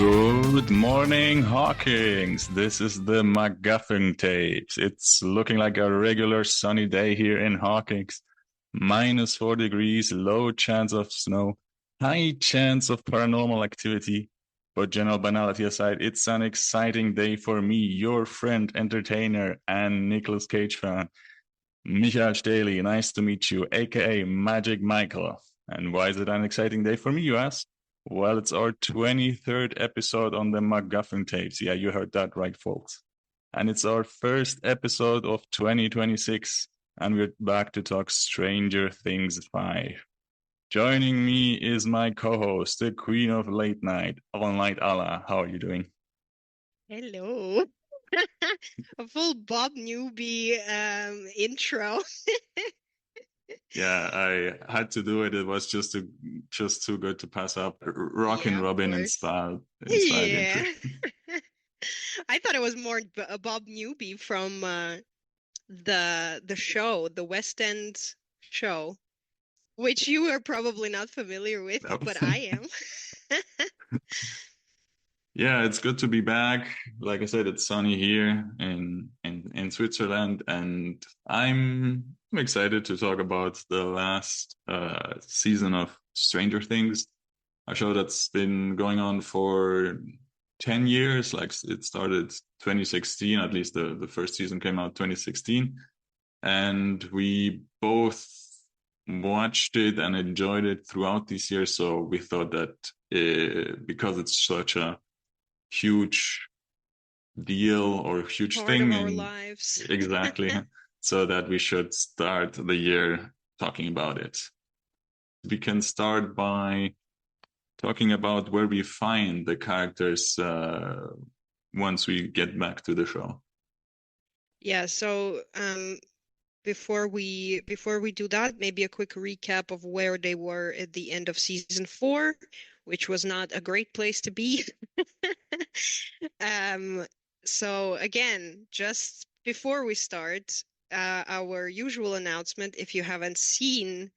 Good morning, Hawkins. This is the MacGuffin tapes. It's looking like a regular sunny day here in Hawkins. -4 degrees, low chance of snow, high chance of paranormal activity. But general banality aside, it's an exciting day for me, your friend, entertainer, and Nicolas Cage fan. Michael Staley, nice to meet you, aka Magic Michael. And why is it an exciting day for me, you ask? Well, it's our 23rd episode on the MacGuffin tapes. Yeah, you heard that right, folks. And it's our first episode of 2026, and we're back to talk Stranger Things 5. Joining me is my co-host, the queen of late night, All Night Allah. How are you doing? Hello. A full Bob Newby intro. Yeah, I had to do it. It was just too good to pass up. Rockin' Yeah, of Robin course. inspired intro. Yeah. I thought it was more a Bob Newby from the show, the West End show, which you are probably not familiar with, No. but I am. Yeah, it's good to be back. Like I said, it's sunny here in Switzerland, and I'm excited to talk about the last season of Stranger Things, a show that's been going on for 10 years. Like it started 2016, at least the first season came out 2016, and we both watched it and enjoyed it throughout this year. So we thought that because it's such a huge deal or huge Part of thing, our and lives. exactly, so that we should start the year talking about it. We can start by talking about where we find the characters once we get back to the show. Yeah, so before we do that, maybe a quick recap of where they were at the end of season 4, which was not a great place to be. Um, so again, just before we start, our usual announcement, if you haven't seen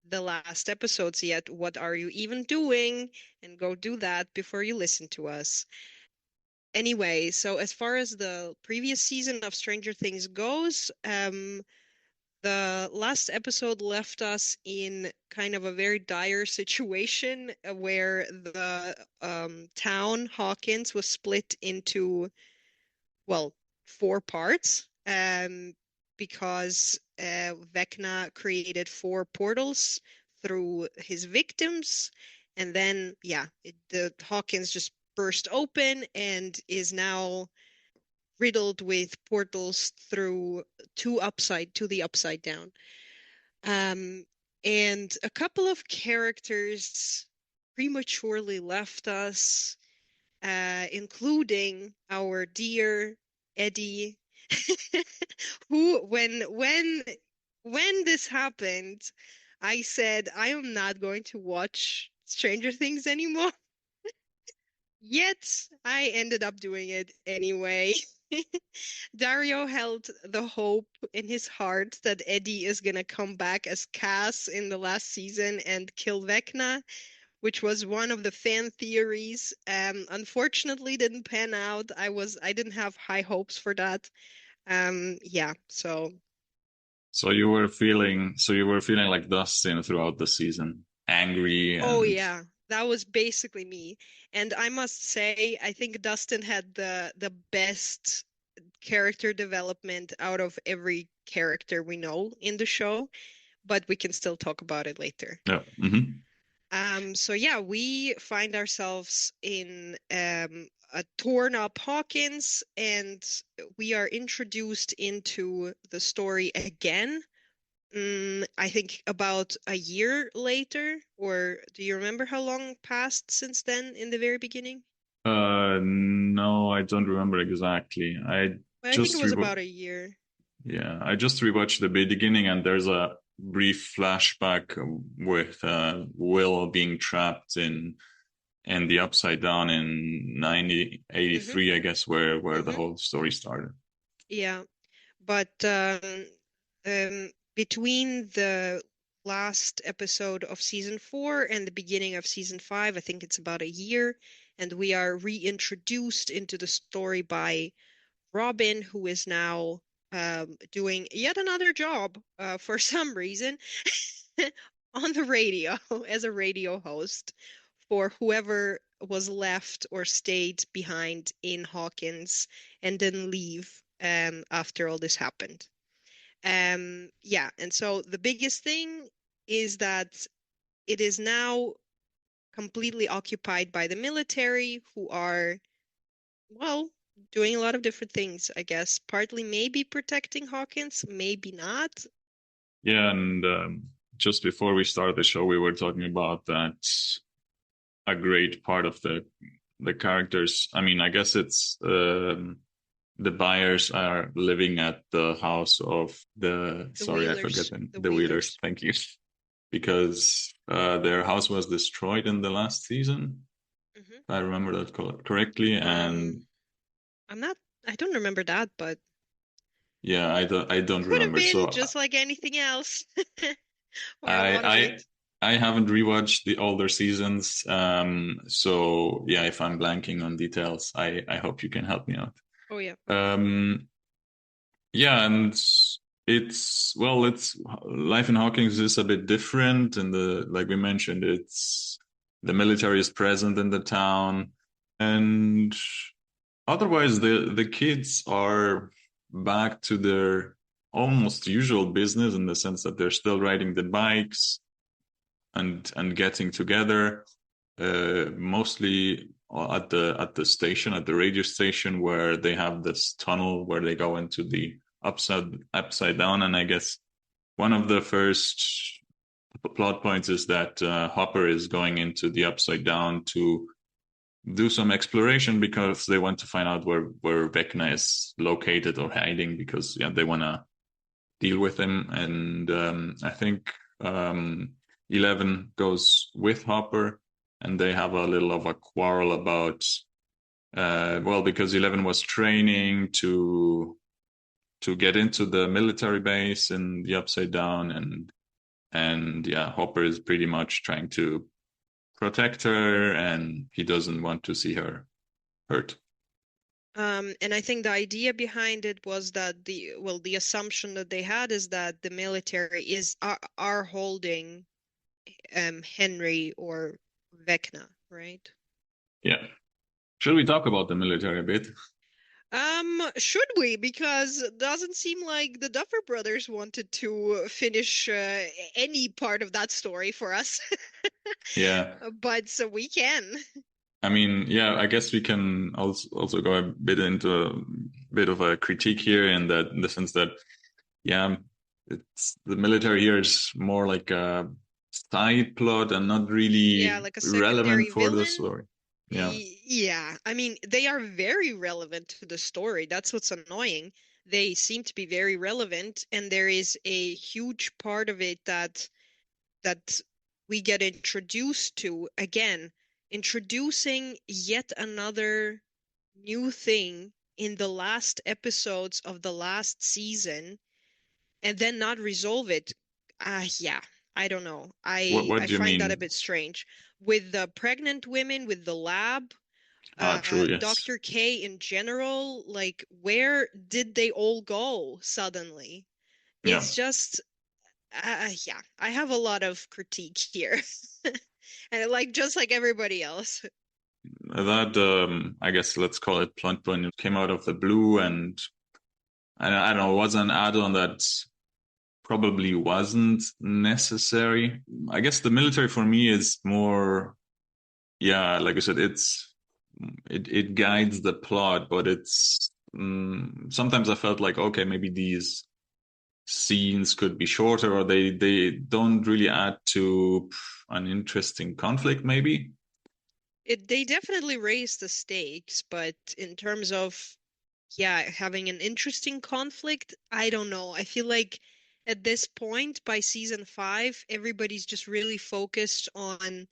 the last episodes yet, what are you even doing? And go do that before you listen to us. Anyway, so as far as the previous season of Stranger Things goes, the last episode left us in kind of a very dire situation where the town, Hawkins, was split into, well, 4 parts because Vecna created 4 portals through his victims. And then, yeah, the Hawkins just burst open and is now riddled with portals through to the upside down. Um, and a couple of characters prematurely left us, including our dear Eddie, who, when this happened, I said I am not going to watch Stranger Things anymore. Yet I ended up doing it anyway. Dario held the hope in his heart that Eddie is gonna come back as Cass in the last season and kill Vecna, which was one of the fan theories. Unfortunately, didn't pan out. I didn't have high hopes for that. Yeah. So, So you were feeling like Dustin throughout the season, angry oh and yeah, that was basically me. And I must say, I think Dustin had the best character development out of every character we know in the show, but we can still talk about it later. yeah. Mm-hmm. So yeah, we find ourselves in a torn up Hawkins, and we are introduced into the story again. I think about a year later, or do you remember how long passed since then in the very beginning? No, I don't remember exactly. I think it just was re about a year. Yeah, I just rewatched the beginning, and there's a brief flashback with Will being trapped in the Upside Down in Hmm 1983, I guess, where the hmm whole story started. Yeah, but between the last episode of season 4 and the beginning of season 5. I think it's about a year, and we are reintroduced into the story by Robin, who is now doing yet another job for some reason on the radio as a radio host for whoever was left or stayed behind in Hawkins and didn't leave after all this happened. Yeah, and so the biggest thing is that it is now completely occupied by the military who are, well, doing a lot of different things, I guess. Partly maybe protecting Hawkins, maybe not. Yeah, and just before we started the show, we were talking about that a great part of the characters. I mean, I guess it's the buyers are living at the house of the The sorry, I forget Wheelers, them, the the Wheelers. Wheelers. Thank you, because their house was destroyed in the last season. Hmm. If I remember that correctly, Um, and I'm not, I don't remember that, but yeah, I don't could have remember. been So just like anything else, or a I lot of it. I haven't rewatched the older seasons. So yeah, if I'm blanking on details, I hope you can help me out. Oh yeah. Um, yeah, and it's life in Hawkins is a bit different, and the like we mentioned, it's the military is present in the town, and otherwise the kids are back to their almost usual business in the sense that they're still riding the bikes and getting together, mostly at the station, at the radio station, where they have this tunnel where they go into the upside down. And I guess one of the first plot points is that Hopper is going into the upside down to do some exploration because they want to find out where Vecna is located or hiding, because yeah, they want to deal with him. And I think 11 goes with Hopper, and they have a little of a quarrel about, well, because 11 was training to get into the military base in the Upside Down, and yeah, Hopper is pretty much trying to protect her, and he doesn't want to see her hurt. And I think the idea behind it was that the assumption that they had is that the military are holding Henry or Vecna, right? Yeah. Should we talk about the military a bit? Should we? Because it doesn't seem like the Duffer Brothers wanted to finish any part of that story for us. Yeah. But so we can. I mean, yeah, I guess we can also go a bit into a bit of a critique here, in the sense that, yeah, it's the military here is more like a side plot and not Yeah, really like a relevant secondary for the villain. story. Yeah, Yeah, I mean, they are very relevant to the story. That's what's annoying. They seem to be very relevant, and there is a huge part of it that we get introduced to again, introducing yet another new thing in the last episodes of the last season and then not resolve it. Yeah, I don't know. what I do you find that a mean? bit strange. With the pregnant women, with the lab, Ah, true, yes. Dr. K in general, like where did they all go suddenly? Yeah, It's just yeah, I have a lot of critique here. And like just like everybody else. that I guess let's call it plot point. It came out of the blue, and I don't know, it was an add-on that probably wasn't necessary. I guess the military for me is more, yeah, like I said, it guides the plot, but it's sometimes I felt like, okay, maybe these scenes could be shorter, or they don't really add to an interesting conflict, maybe. They definitely raise the stakes, but in terms of yeah, having an interesting conflict, I don't know. I feel like at this point by season 5, everybody's just really focused on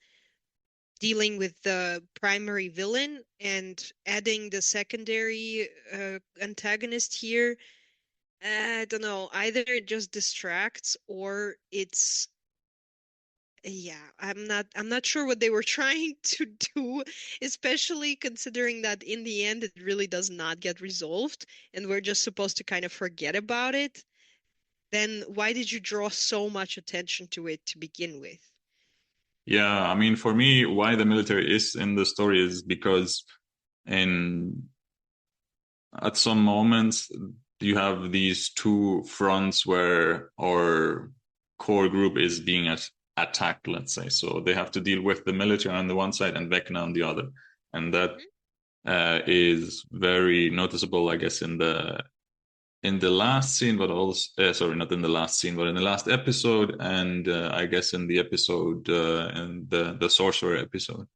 dealing with the primary villain and adding the secondary antagonist here. I don't know. Either it just distracts or it's Yeah, I'm not sure what they were trying to do, especially considering that in the end it really does not get resolved and we're just supposed to kind of forget about it. Then why did you draw so much attention to it to begin with? Yeah, I mean, for me, why the military is in the story is because in at some moments you have these two fronts where our core group is being attacked, let's say. So they have to deal with the military on the one side and Vecna on the other. And that Mhm. is very noticeable, I guess, in the last scene, but also sorry, not in the last scene, but in the last episode, and I guess in the episode in the sorcerer episode.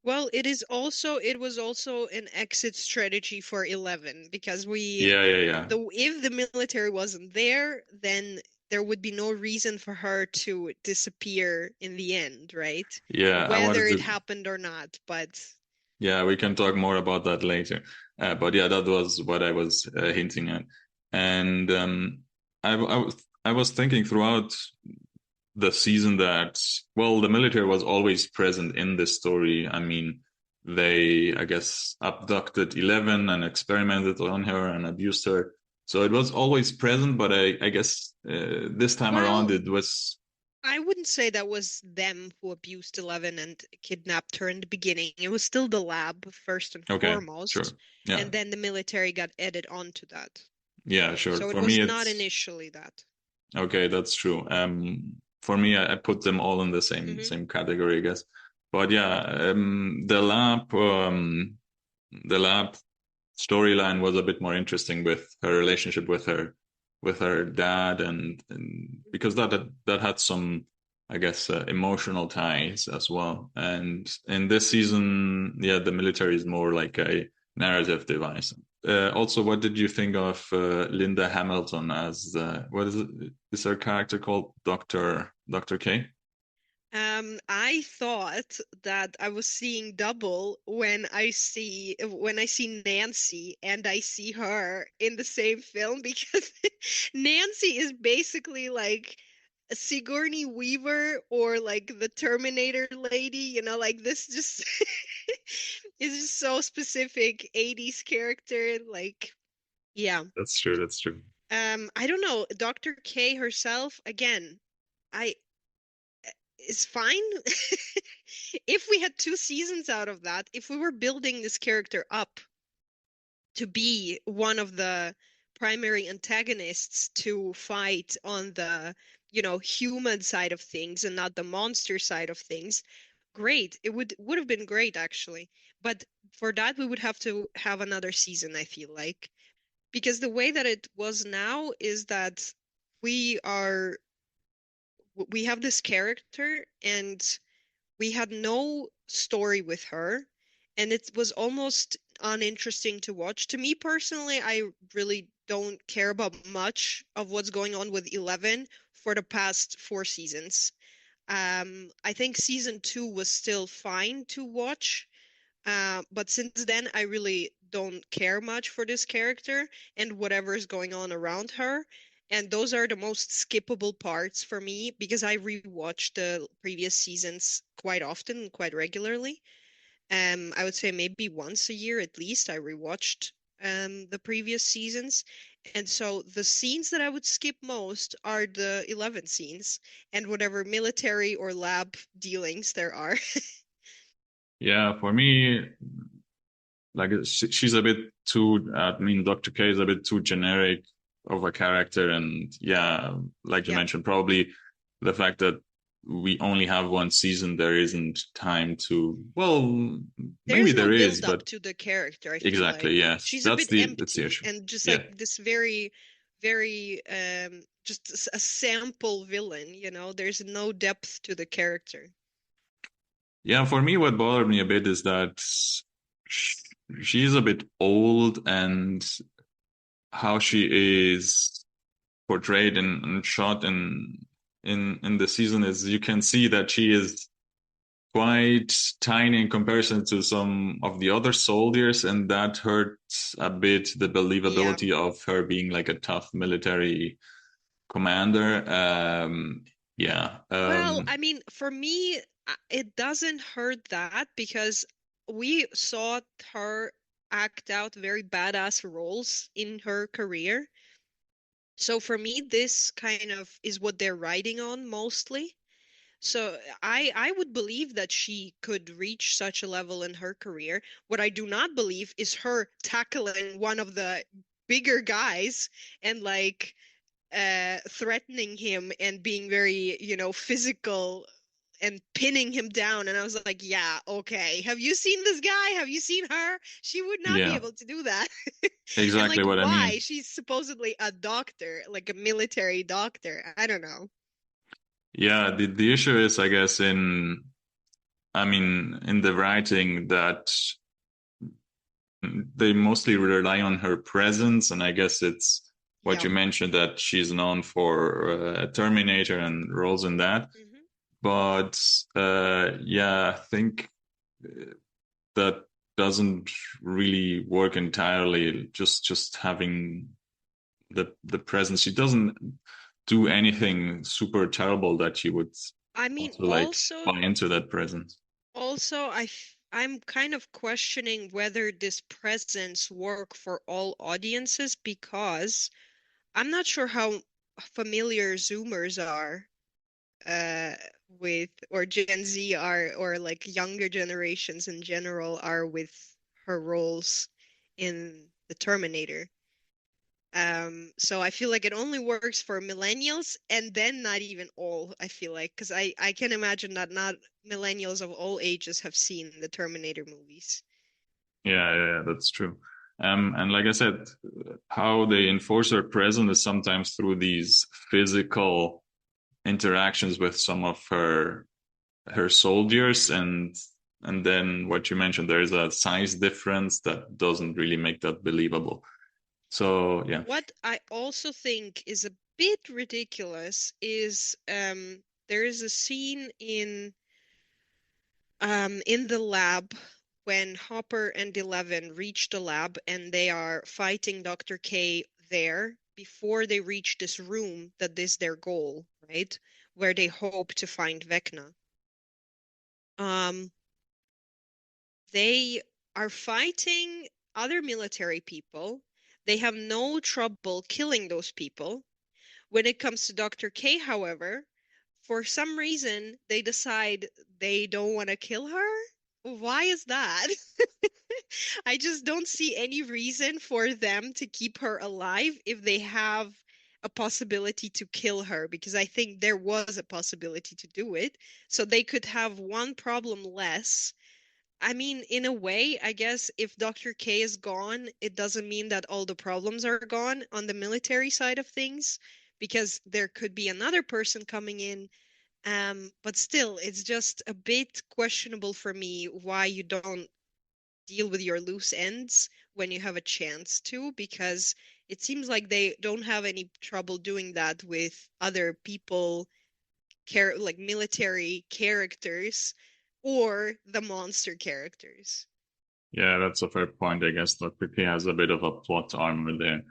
Well, it was also an exit strategy for 11 because Yeah, yeah, yeah, if the military wasn't there, then there would be no reason for her to disappear in the end, right? yeah. I Whether wanted it to. happened or not, but Yeah, we can talk more about that later. But yeah, that was what I was hinting at. And I was thinking throughout the season that, well, the military was always present in this story. I mean, they, I guess, abducted 11 and experimented on her and abused her. So it was always present, but I guess this time around well, it was I wouldn't say that was them who abused 11 and kidnapped her in the beginning. It was still the lab first and okay, foremost, sure. Yeah, and then the military got added onto that. yeah, sure. So it For was me, not it's initially that. okay, that's true. For me, I put them all in the Hmm. same category, I guess. But yeah, the lab storyline was a bit more interesting with her relationship with her dad, and because that had some, I guess, emotional ties as well. And in this season, yeah, the military is more like a narrative device. Also, what did you think of Linda Hamilton as what is it? Is her character called Doctor K? I thought that I was seeing double when I see Nancy and I see her in the same film because Nancy is basically like a Sigourney Weaver or like the Terminator lady, like this just is just so specific 80s character. Like, yeah. That's true. That's true. I don't know. Dr. K herself, again, I is fine. If we had two seasons out of that, if we were building this character up to be one of the primary antagonists to fight on the, human side of things and not the monster side of things, great. It would have been great actually. But for that we would have to have another season, I feel like. Because the way that it was now is that we are we have this character and we had no story with her, and it was almost uninteresting to watch. To me personally, I really don't care about much of what's going on with 11 for the past four seasons. I think season two was still fine to watch, but since then, I really don't care much for this character and whatever is going on around her. And those are the most skippable parts for me because I rewatch the previous seasons quite often, quite regularly. I would say maybe once a year at least I rewatched the previous seasons. And so the scenes that I would skip most are the 11 scenes and whatever military or lab dealings there are. Yeah, for me, like she's a bit too. I mean, Doctor K is a bit too generic of a character, and yeah, like you Yeah. mentioned, probably the fact that we only have one season, there isn't time to. Well, maybe There's no there is, build up but to the character, I feel exactly, like. yes, She's a bit that's the empty issue. and just Yeah, like this very, very just a sample villain, There's no depth to the character. yeah. For me, what bothered me a bit is that sh- she's a bit old, and how she is portrayed and shot in the season is you can see that she is quite tiny in comparison to some of the other soldiers, and that hurts a bit the Yeah. believability of her being like a tough military commander. Yeah. Well, I mean, for me, it doesn't hurt that because we saw her act out very badass roles in her career. So for me, this kind of is what they're riding on mostly. So I would believe that she could reach such a level in her career. What I do not believe is her tackling one of the bigger guys and like threatening him and being very, physical and pinning him down. And I was like, yeah, okay. Have you seen this guy? Have you seen her? She would not be Yeah, able to do that. And exactly like, what I why? mean. She's supposedly a doctor, like a military doctor. I don't know. Yeah, the issue is, I guess, in the writing that they mostly rely on her presence, and I guess it's what Yeah. you mentioned that she's known for Terminator and roles in that. Hmm. But yeah, I think that doesn't really work entirely. Just having the presence, she doesn't do anything super terrible that you would I mean, also like buy into that presence. I'm kind of questioning whether this presence work for all audiences because I'm not sure how familiar Zoomers are uh with or Gen Z are or like younger generations in general are with her roles in the Terminator. So I feel like it only works for millennials and then not even all, I feel like, because I can imagine that not millennials of all ages have seen the Terminator movies. Yeah, that's true. And like I said, how they enforce their presence is sometimes through these physical interactions with some of her soldiers, and then what you mentioned, there is a size difference that doesn't really make that believable. So yeah, What I also think is a bit ridiculous is there is a scene in the lab when Hopper and Eleven reach the lab and they are fighting Dr. K there before they reach this room that is their goal, right? Where they hope to find Vecna. Um, they are fighting other military people. They have no trouble killing those people. When it comes to Dr. K, however, for some reason they decide they don't want to kill her. Why is that? I just don't see any reason for them to keep her alive if they have a possibility to kill her, because I think there was a possibility to do it. So they could have one problem less. I mean, in a way, I guess if Dr. K is gone, it doesn't mean that all the problems are gone on the military side of things, because there could be another person coming in. But still, it's just a bit questionable for me why you don't deal with your loose ends when you have a chance to, because it seems like they don't have any trouble doing that with other people, like military characters or the monster characters. yeah, that's a fair point. I guess Dr. K has a bit of a plot armor there.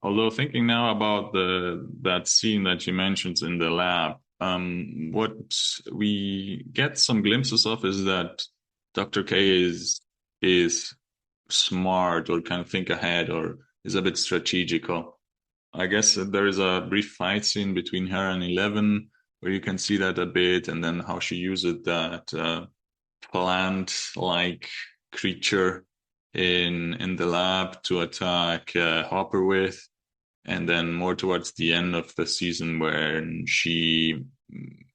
Although thinking now about the that scene that you mentioned in the lab, what we get some glimpses of is that Dr. K is smart or can think ahead or is a bit strategical. I guess there is a brief fight scene between her and Eleven where you can see that a bit, and then how she uses that plant-like creature in the lab to attack Hopper with, and then more towards the end of the season where she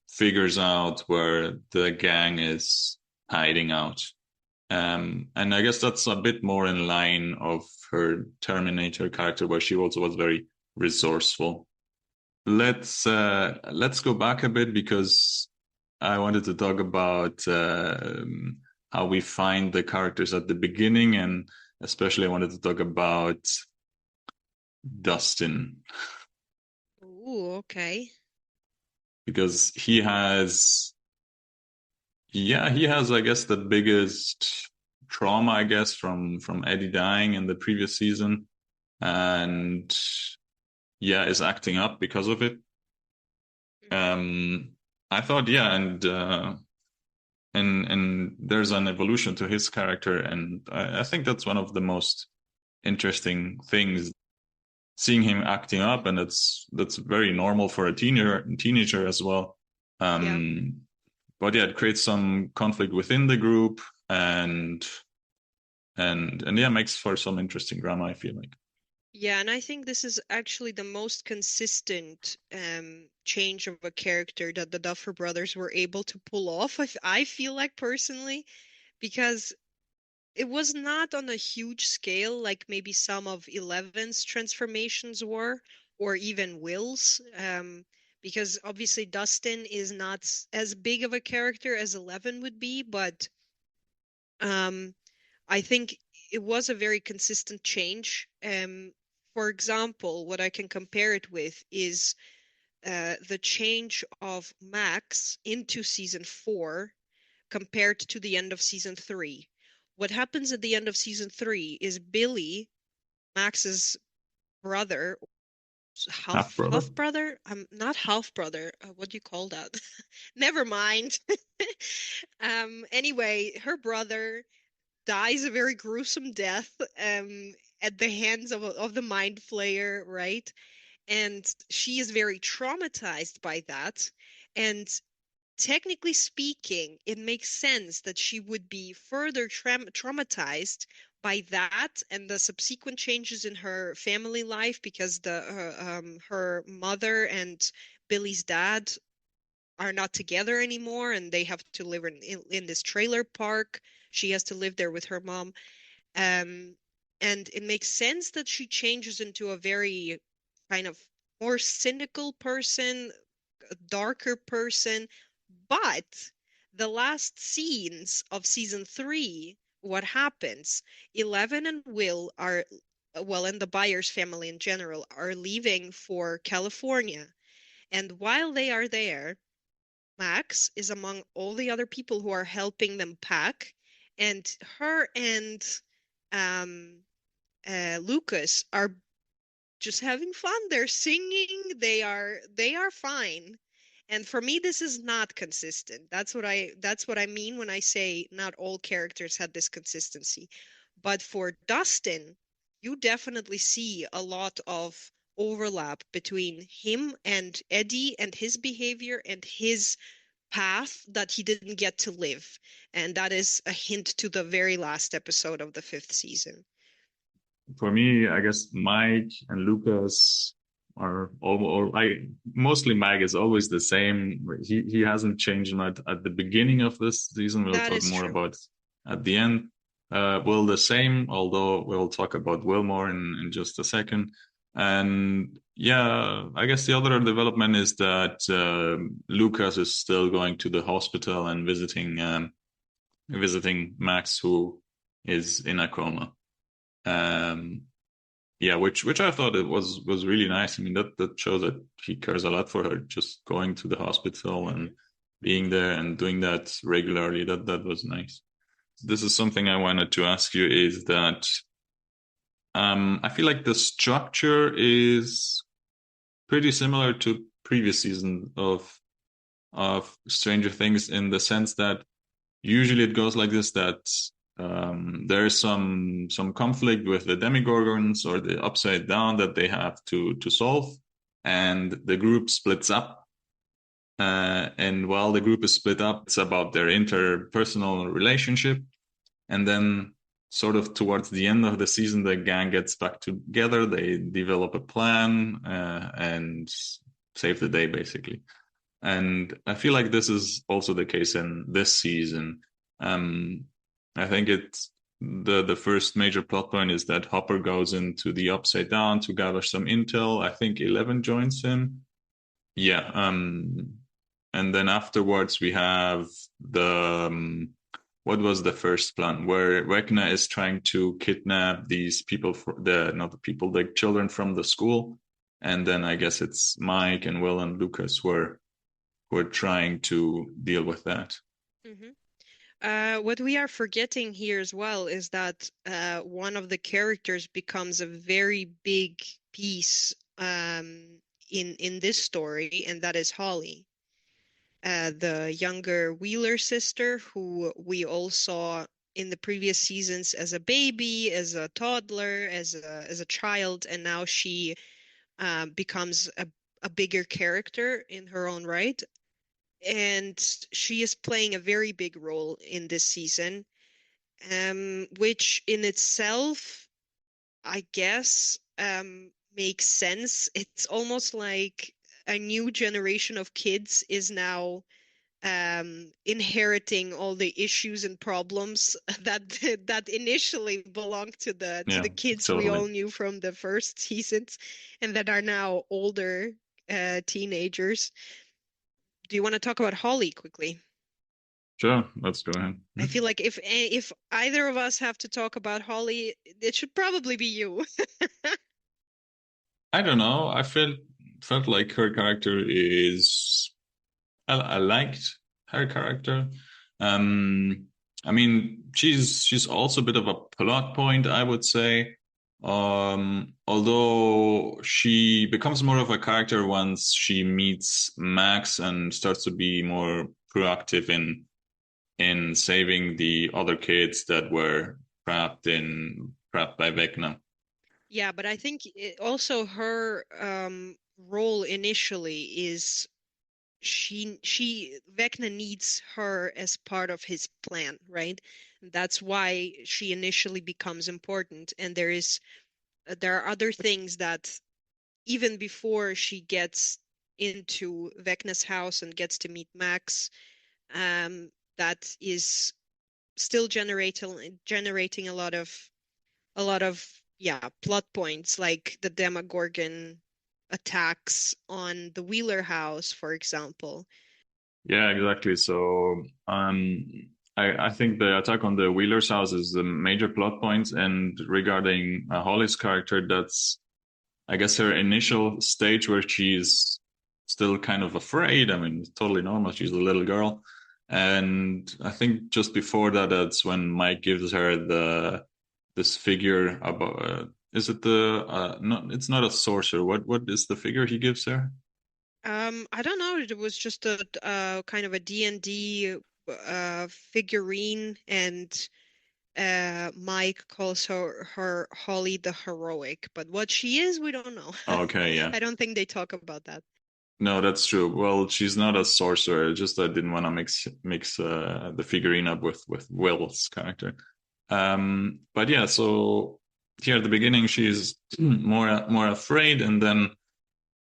figures out where the gang is hiding out. And I guess that's a bit more in line of her Terminator character, where she also was very resourceful. Let's go back a bit because I wanted to talk about how we find the characters at the beginning, and especially I wanted to talk about Dustin Ooh, okay. because he has I guess the biggest trauma I guess from Eddie dying in the previous season, and yeah, is acting up because of it. Um, I thought, yeah, and there's an evolution to his character, and I think that's one of the most interesting things. Seeing him acting up, and that's very normal for a teenager as well. Yeah. Um, but yeah, it creates some conflict within the group, and yeah, makes for some interesting drama, I feel like. Yeah, and I think this is actually the most consistent change of a character that the Duffer Brothers were able to pull off. I feel like personally, because it was not on a huge scale like maybe some of Eleven's transformations were, or even Will's. Because obviously Dustin is not as big of a character as Eleven would be, but um, I think it was a very consistent change. For example, what I can compare it with is the change of Max into season 4 compared to the end of season 3. What happens at the end of season 3 is Billy, Max's brother, Half brother. half brother. Not half brother. What do you call that? Never mind. Anyway, her brother dies a very gruesome death at the hands of the mind flayer, right? And she is very traumatized by that. And technically speaking, it makes sense that she would be further traumatized by that and the subsequent changes in her family life because her mother and Billy's dad are not together anymore and they have to live in this trailer park. She has to live there with her mom. Um, and it makes sense that she changes into a very kind of more cynical person, a darker person. But the last scenes of season 3, what happens? Eleven and Will are, well, and the Byers family in general are leaving for California. And while they are there, Max is among all the other people who are helping them pack, and her and um, Lucas are just having fun. They're singing. They are fine. And for me, this is not consistent. That's what I mean when I say not all characters had this consistency. But for Dustin, you definitely see a lot of overlap between him and Eddie and his behavior and his path that he didn't get to live. And that is a hint to the very last episode of the 5th season. For me, I guess Mike and Lucas are all I mostly Mike is always the same. He hasn't changed much at the beginning of this season. We'll That talk is more true. about at the end. Will the same, although we'll talk about Will more in just a second. And yeah, I guess the other development is that Lucas is still going to the hospital and visiting Max, who is in a coma. Um, yeah, which I thought it was really nice. I mean, that shows that he cares a lot for her. Just going to the hospital and Hmm. being there and doing that regularly. That was nice. This is something I wanted to ask you is that I feel like the structure is pretty similar to previous season of Stranger Things in the sense that usually it goes like this that there is some conflict with the demigorgons or the upside down that they have to solve, and the group splits up. And while the group is split up, it's about their interpersonal relationship. And then, sort of towards the end of the season, the gang gets back together. They develop a plan and save the day, basically. And I feel like this is also the case in this season. Um, I think it's the first major plot point is that Hopper goes into the Upside Down to gather some intel. I think 11 joins him. Yeah. And then afterwards we have the what was the first plan where Vecna is trying to kidnap these people for the not the people the children from the school, and then I guess it's Mike and Will and Lucas were trying to deal with that. Hmm. What we are forgetting here as well is that one of the characters becomes a very big piece in this story, and that is Holly, the younger Wheeler sister, who we all saw in the previous seasons as a baby, as a toddler, as a child, and now she becomes a bigger character in her own right. And she is playing a very big role in this season, which in itself, I guess, makes sense. It's almost like a new generation of kids is now inheriting all the issues and problems that that initially belonged to Yeah, the kids we totally. all knew from the first seasons and that are now older teenagers. Do you want to talk about Holly quickly? Sure, let's go ahead. I feel like if either of us have to talk about Holly, it should probably be you. I don't know. I felt like her character is I liked her character. Um, I mean, she's also a bit of a plot point, I would say. Although she becomes more of a character once she meets Max and starts to be more proactive in saving the other kids that were trapped by Vecna. Yeah, but I think also her role initially is she Vecna needs her as part of his plan, right? That's why she initially becomes important. And there are other things that even before she gets into Vecna's house and gets to meet Max, that is still generating a lot of yeah, plot points like the Demogorgon attacks on the Wheeler house, for example. Yeah, exactly. So, I think the attack on the Wheeler's house is the major plot point. And regarding Holly's character, that's, I guess, her initial stage where she's still kind of afraid. I mean, it's totally normal. She's a little girl. And I think just before that, that's when Mike gives her this figure about, is it no, it's not a sorcerer. What is the figure he gives her? I don't know. It was just a kind of a D&D figurine, and Mike calls her Holly the Heroic. But what she is, we don't know. Okay, yeah. I don't think they talk about that. No, that's true. Well, she's not a sorcerer. Just I didn't want to mix the figurine up with Will's character. But yeah, so here at the beginning, she's more afraid, and then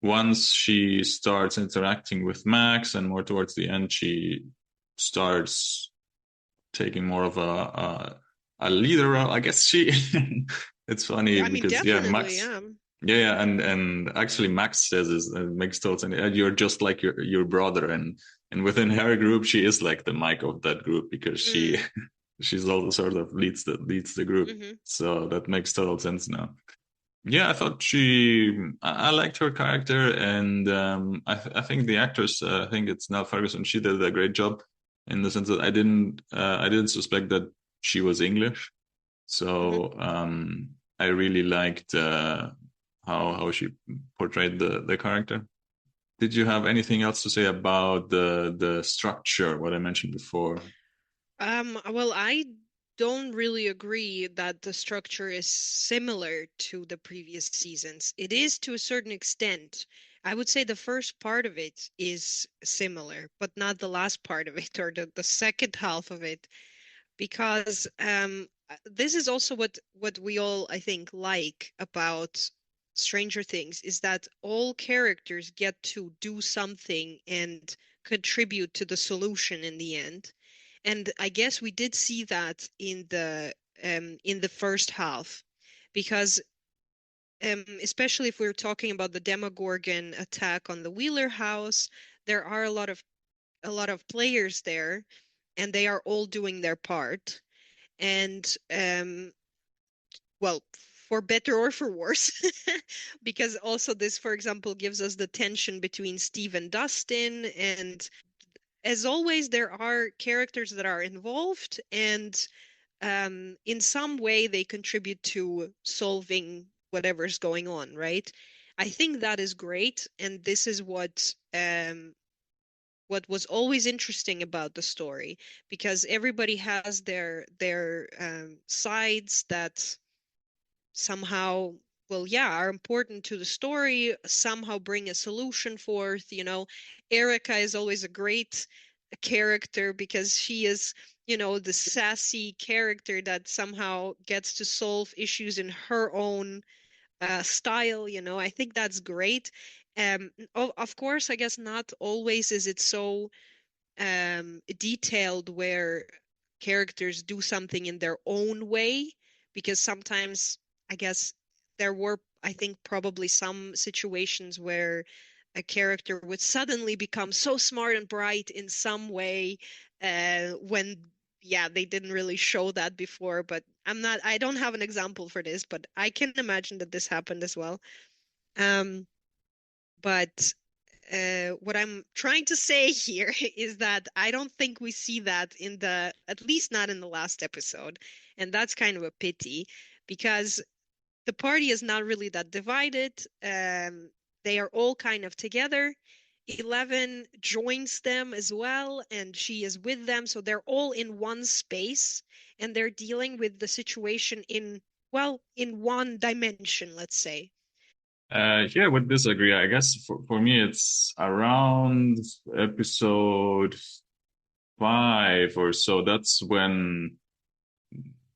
once she starts interacting with Max, and more towards the end, she starts taking more of a leader role. I guess she. It's funny Yeah, I mean, because yeah, definitely, Max. yeah. Yeah, and actually Max says is makes total sense. You're just like your brother, and within her group, she is like the Mike of that group because she Mm, she's also sort of leads the group. hmm So that makes total sense now. Yeah, I thought I liked her character, and I think the actress, I think it's Nell Ferguson. She did a great job in the sense that I didn't suspect that she was English. hmm So I really liked how she portrayed the character. Did you have anything else to say about the structure, what I mentioned before? Well, I don't really agree that the structure is similar to the previous seasons. It is to a certain extent. I would say the first part of it is similar, but not the last part of it or the second half of it, because this is also what we all, I think, like about Stranger Things is that all characters get to do something and contribute to the solution in the end. And I guess we did see that in the first half, because especially if we're talking about the Demogorgon attack on the Wheeler house, there are a lot of players there, and they are all doing their part. And well, for better or for worse, because also this, for example, gives us the tension between Steve and Dustin, and as always, there are characters that are involved, and in some way they contribute to solving whatever's going on, right? I think that is great, and this is what was always interesting about the story, because everybody has their sides that somehow, well, yeah, are important to the story, somehow bring a solution forth. Erica is always a great character because she is, the sassy character that somehow gets to solve issues in her own style. I think that's great. Of course, I guess not always is it so detailed where characters do something in their own way, because sometimes I guess there were, I think, probably some situations where a character would suddenly become so smart and bright in some way when yeah, they didn't really show that before. But I don't have an example for this, but I can imagine that this happened as well. um but what I'm trying to say here is that I don't think we see that at least not in the last episode. And that's kind of a pity, because the party is not really that divided. They are all kind of together. 11 joins them as well, and she is with them. So they're all in one space, and they're dealing with the situation in one dimension, let's say. Yeah, I would disagree. I guess for me, it's around episode 5 or so. That's when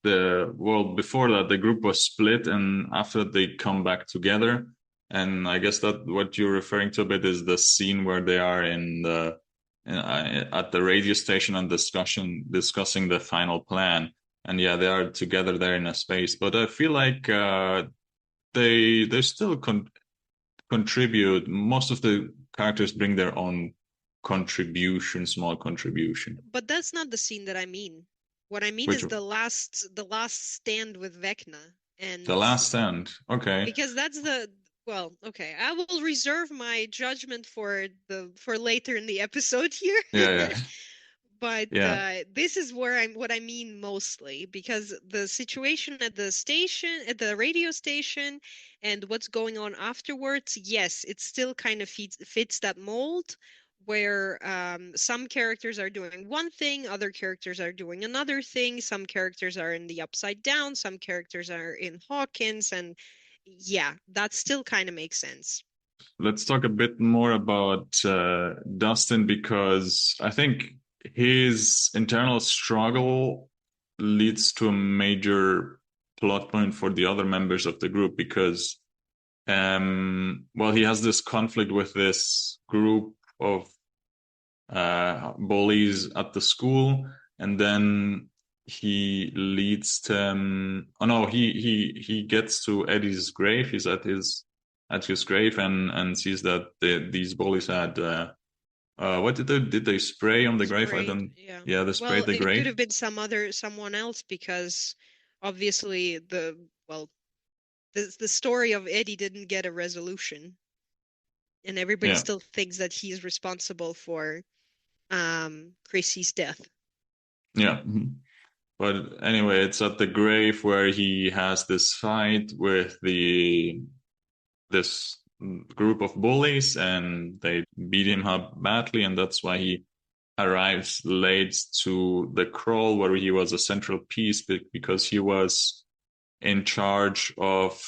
before that, the group was split, and after they come back together. And I guess that what you're referring to a bit is the scene where they are at the radio station and discussing the final plan. And yeah, they are together there in a space. But I feel like they still contribute. Most of the characters bring their own contribution, small contribution. But that's not the scene that I mean. What I mean Which is the last stand with Vecna. the And last stand. Okay. because that's well, okay. I will reserve my judgment for later in the episode here. Yeah, yeah, But yeah. this is what I mean mostly, because the situation at the station, at the radio station, and what's going on afterwards, yes, it still kind of fits that mold, where some characters are doing one thing, other characters are doing another thing, some characters are in the Upside Down, some characters are in Hawkins, and yeah, that still kind of makes sense. Let's talk a bit more about Dustin because I think his internal struggle leads to a major plot point for the other members of the group because, well, he has this conflict with this group of bullies at the school, and then he leads them. Oh no, he gets to Eddie's grave. He's at his grave and sees that these bullies had what did they spray on the grave? I Sprayed, don't. yeah. Yeah, they Well, sprayed the it could grave. have been someone else, because obviously the story of Eddie didn't get a resolution, and everybody Yeah, still thinks that he's responsible for Chrissy's death. yeah. Mhm. But anyway, it's at the grave where he has this fight with the this group of bullies and they beat him up badly, and that's why he arrives late to the crawl where he was a central piece because he was in charge of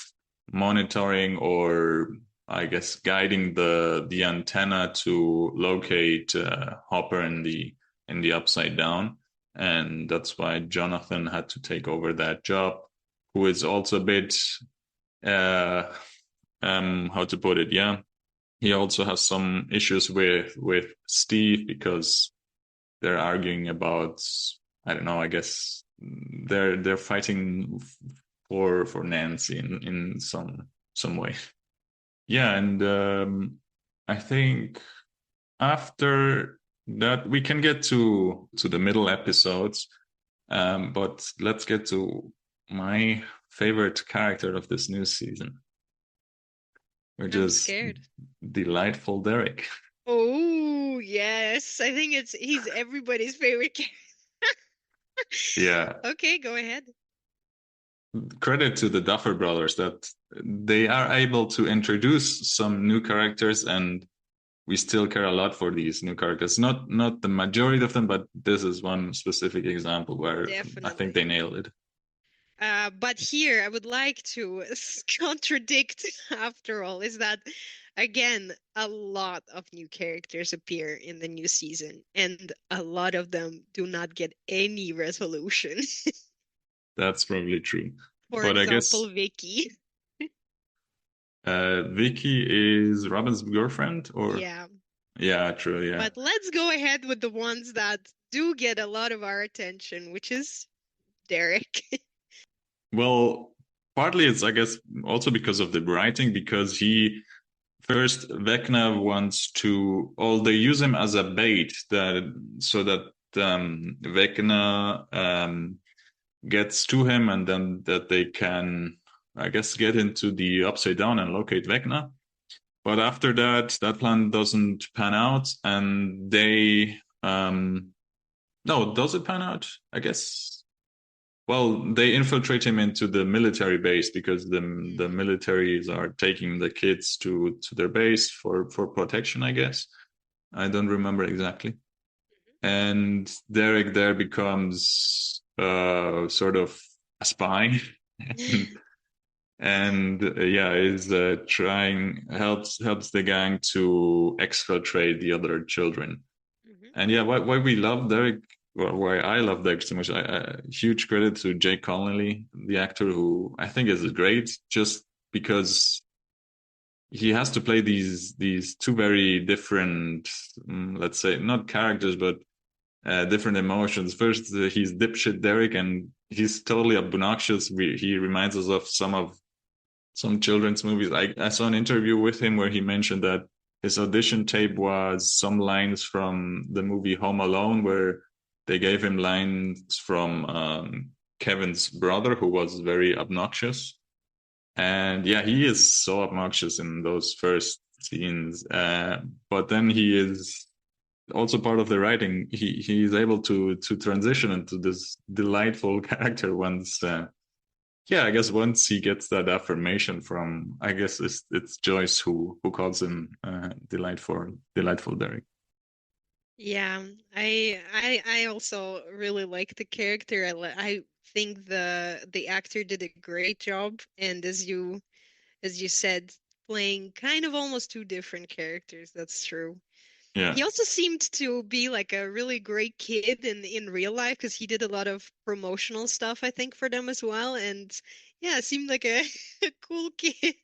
monitoring or I guess guiding the antenna to locate Hopper in the Upside Down, and that's why Jonathan had to take over that job. Who is also a bit uh, how to put it? Yeah, he also has some issues with Steve because they're arguing about I don't know. I guess they're fighting for Nancy in some way. Yeah, and I think after that we can get to the middle episodes, but let's get to my favorite character of this new season, which I'm is scared. delightful Derek. Oh, yes. I think he's everybody's favorite character. Yeah, Okay, go ahead. credit to the Duffer Brothers that they are able to introduce some new characters, and we still care a lot for these new characters. Not the majority of them, but this is one specific example where I think Definitely. they nailed it. But here I would like to contradict, after all, is that again, a lot of new characters appear in the new season, and a lot of them do not get any resolution. That's probably true. For But I guess example, Vicky. Vicky is Robin's girlfriend, or Yeah. yeah, true, yeah. But let's go ahead with the ones that do get a lot of our attention, which is Derek. Well, partly it's I guess also because of the writing, because he first Vecna wants to, oh, they use him as a bait that so that Vecna gets to him, and then that they can, I guess, get into the Upside Down and locate Vecna. But after that, that plan doesn't pan out, and they no, does it pan out? I guess. Well, they infiltrate him into the military base because the Mm. militaries are taking the kids to their base for protection, I guess. I don't remember exactly. And Derek there becomes sort of a spy, and, Mhm. yeah, is trying helps the gang to exfiltrate the other children. Mhm. And yeah, why we love Derek, well, why I love Derek so much. Huge credit to Jake Connolly, the actor, who I think is great, just because he has to play these two very different, let's say, not characters, but different emotions. First, he's dipshit Derek, and he's totally obnoxious. He reminds us of some children's movies. I saw an interview with him where he mentioned that his audition tape was some lines from the movie Home Alone, where they gave him lines from Kevin's brother, who was very obnoxious. And yeah, he is so obnoxious in those first scenes. But then he is also part of the writing. He is able to transition into this delightful character once yeah, I guess once he gets that affirmation from, I guess it's Joyce who calls him delightful Derek. Yeah, I also really like the character. I think the actor did a great job, and as you said, playing kind of almost two different characters. That's true. Yeah, He also seemed to be like a really great kid in real life because he did a lot of promotional stuff, I think, for them as well. And yeah, seemed like a, a cool kid.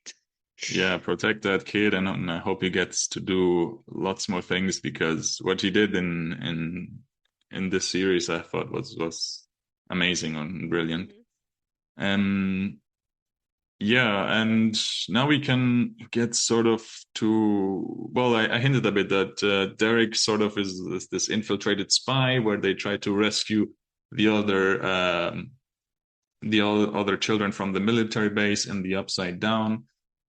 yeah, protect that kid, and I hope he gets to do lots more things, because what he did in this series I thought was amazing and brilliant. Mhm. Um, Yeah, and now we can get sort of to, well, I hinted a bit that Derek sort of is this infiltrated spy where they try to rescue the other children from the military base in the Upside Down.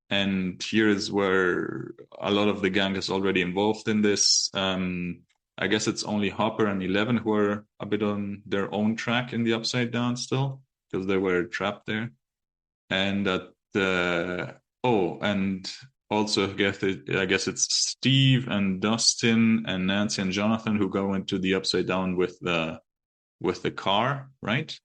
And here is where a lot of the gang is already involved in this. I guess it's only Hopper and Eleven who are a bit on their own track in the Upside Down still, because they were trapped there. And that oh, and also I guess it's Steve and Dustin and Nancy and Jonathan who go into the Upside Down with the car, right?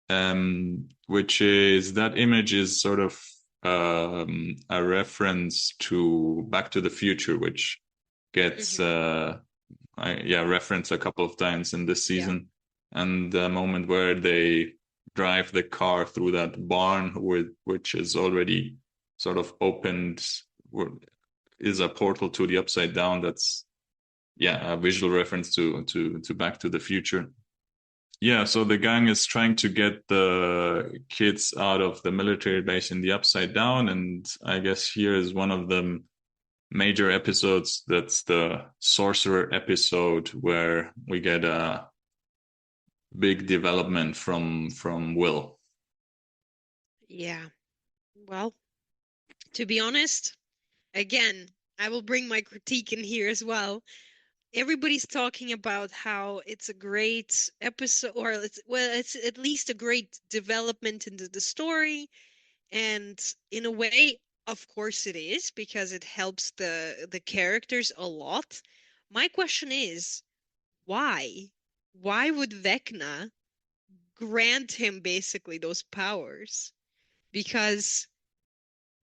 Hmm. Which is, that image is sort of a reference to Back to the Future, which gets Hmm. yeah, referenced a couple of times in this Yeah. season, and the moment where they drive the car through that barn, which is already sort of opened, is a portal to the Upside Down. That's yeah, a visual reference to Back to the Future. Yeah, so the gang is trying to get the kids out of the military base in the Upside Down, and I guess here is one of the major episodes. That's the sorcerer episode where we get a big development from Will. Yeah. Well, to be honest, again, I will bring my critique in here as well. everybody's talking about how it's a great episode, or it's at least a great development into the story. And in a way, of course it is, because it helps the characters a lot. My question is, why? Why would Vecna grant him basically those powers? Because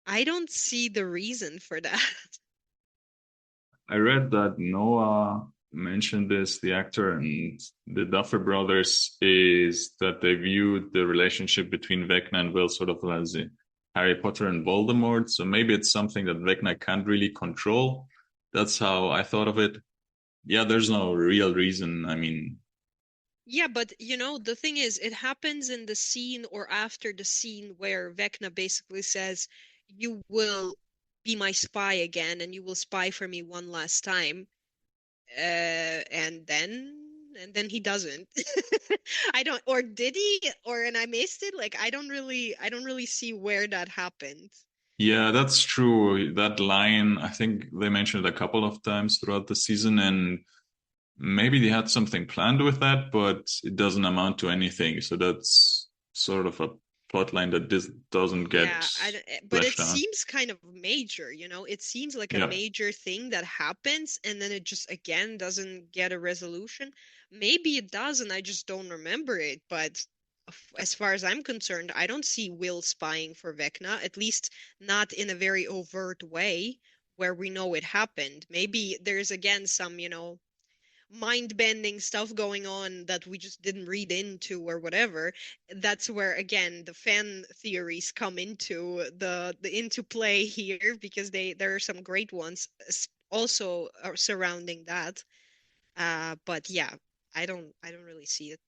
I don't see the reason for that. I read that Noah mentioned this, the actor, and the Duffer Brothers, is that they viewed the relationship between Vecna and Will sort of as a Harry Potter and Voldemort. So maybe it's something that Vecna can't really control. That's how I thought of it. Yeah, there's no real reason. I mean, Yeah, but the thing is, it happens in the scene or after the scene where Vecna basically says, "You will be my spy again, and you will spy for me one last time." And then he doesn't. I don't, or did he? Or and I missed it. Like I don't really see where that happened. yeah, that's true. That line, I think they mentioned it a couple of times throughout the season, and maybe they had something planned with that, but it doesn't amount to anything. So that's sort of a plot line that doesn't get Yeah, but it fleshed out. seems kind of major, It seems like a Yeah. major thing that happens and then it just again doesn't get a resolution. Maybe it does and I just don't remember it, but as far as I'm concerned, I don't see Will spying for Vecna, at least not in a very overt way where we know it happened. Maybe there's again some, mind-bending stuff going on that we just didn't read into or whatever. That's where again the fan theories come into play here, because there are some great ones also surrounding that. But yeah, I don't really see it.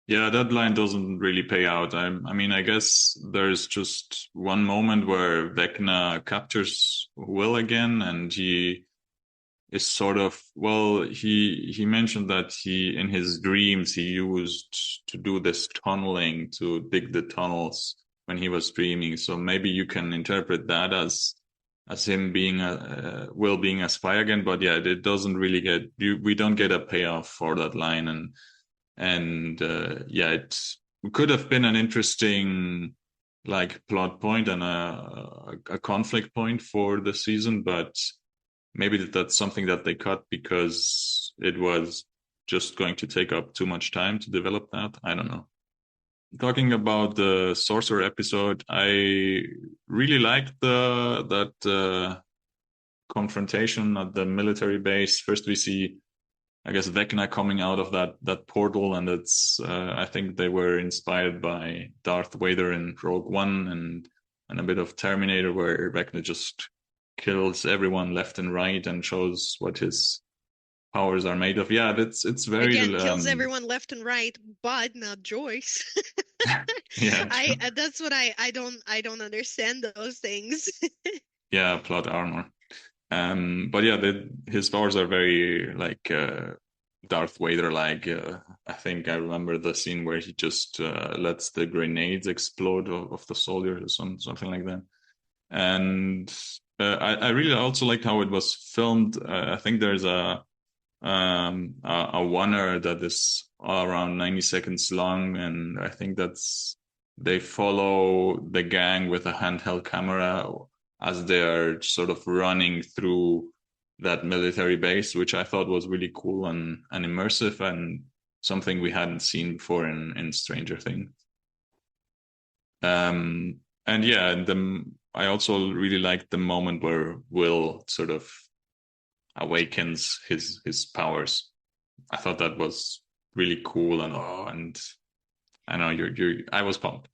Yeah, that line doesn't really pay out. I mean, I guess there's just one moment where Vecna captures Will again, and he is sort of, well, he mentioned that he in his dreams he used to do this tunneling to dig the tunnels when he was dreaming. So maybe you can interpret that as him being a Will being a spy again. But yeah, it doesn't really get you. We don't get a payoff for that line, and yeah, it could have been an interesting like plot point and a conflict point for the season, but maybe that's something that they cut because it was just going to take up too much time to develop that. I don't know. Talking about the sorcerer episode, I really liked the that confrontation at the military base. First, we see, I guess, Vecna coming out of that portal, and it's I think they were inspired by Darth Vader in Rogue One and a bit of Terminator, where Vecna just kills everyone left and right and shows what his powers are made of. Yeah, it's very Again, kills everyone left and right, but not Joyce. yeah, I true. That's what I don't understand those things. Yeah, plot armor. But yeah, his powers are very like Darth Vader like. I think I remember the scene where he just lets the grenades explode of the soldiers or something like that. And I really also liked how it was filmed. I think there's a oneer that is around 90 seconds long, and I think that's they follow the gang with a handheld camera as they're sort of running through that military base, which I thought was really cool and immersive and something we hadn't seen before in Stranger Things. And yeah, I also really liked the moment where Will sort of awakens his powers. I thought that was really cool and I know you're I was pumped.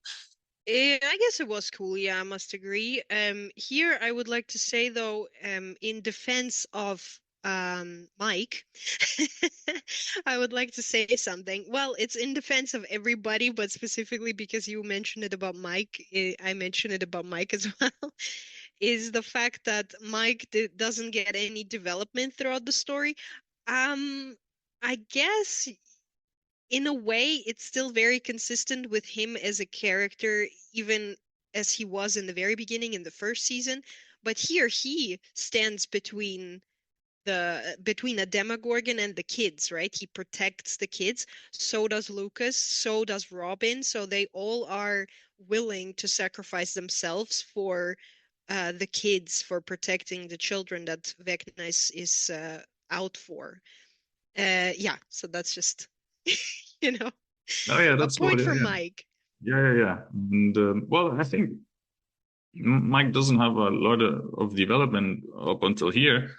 I guess it was cool. Yeah, I must agree. Here I would like to say though, in defense of Mike, I would like to say something. Well, it's in defense of everybody, but specifically because you mentioned it about Mike, I mentioned it about Mike as well. Is the fact that Mike doesn't get any development throughout the story. Um, I guess in a way, it's still very consistent with him as a character, even as he was in the very beginning in the first season. But here he stands between the between a Demogorgon and the kids, right? He protects the kids. So does Lucas. So does Robin. So they all are willing to sacrifice themselves for the kids, for protecting the children that Vecna is out for. Yeah, so that's just, you know, Oh yeah, a that's cool. point Yeah, for yeah, Mike. yeah, yeah, yeah. And well, I think Mike doesn't have a lot of development up until here,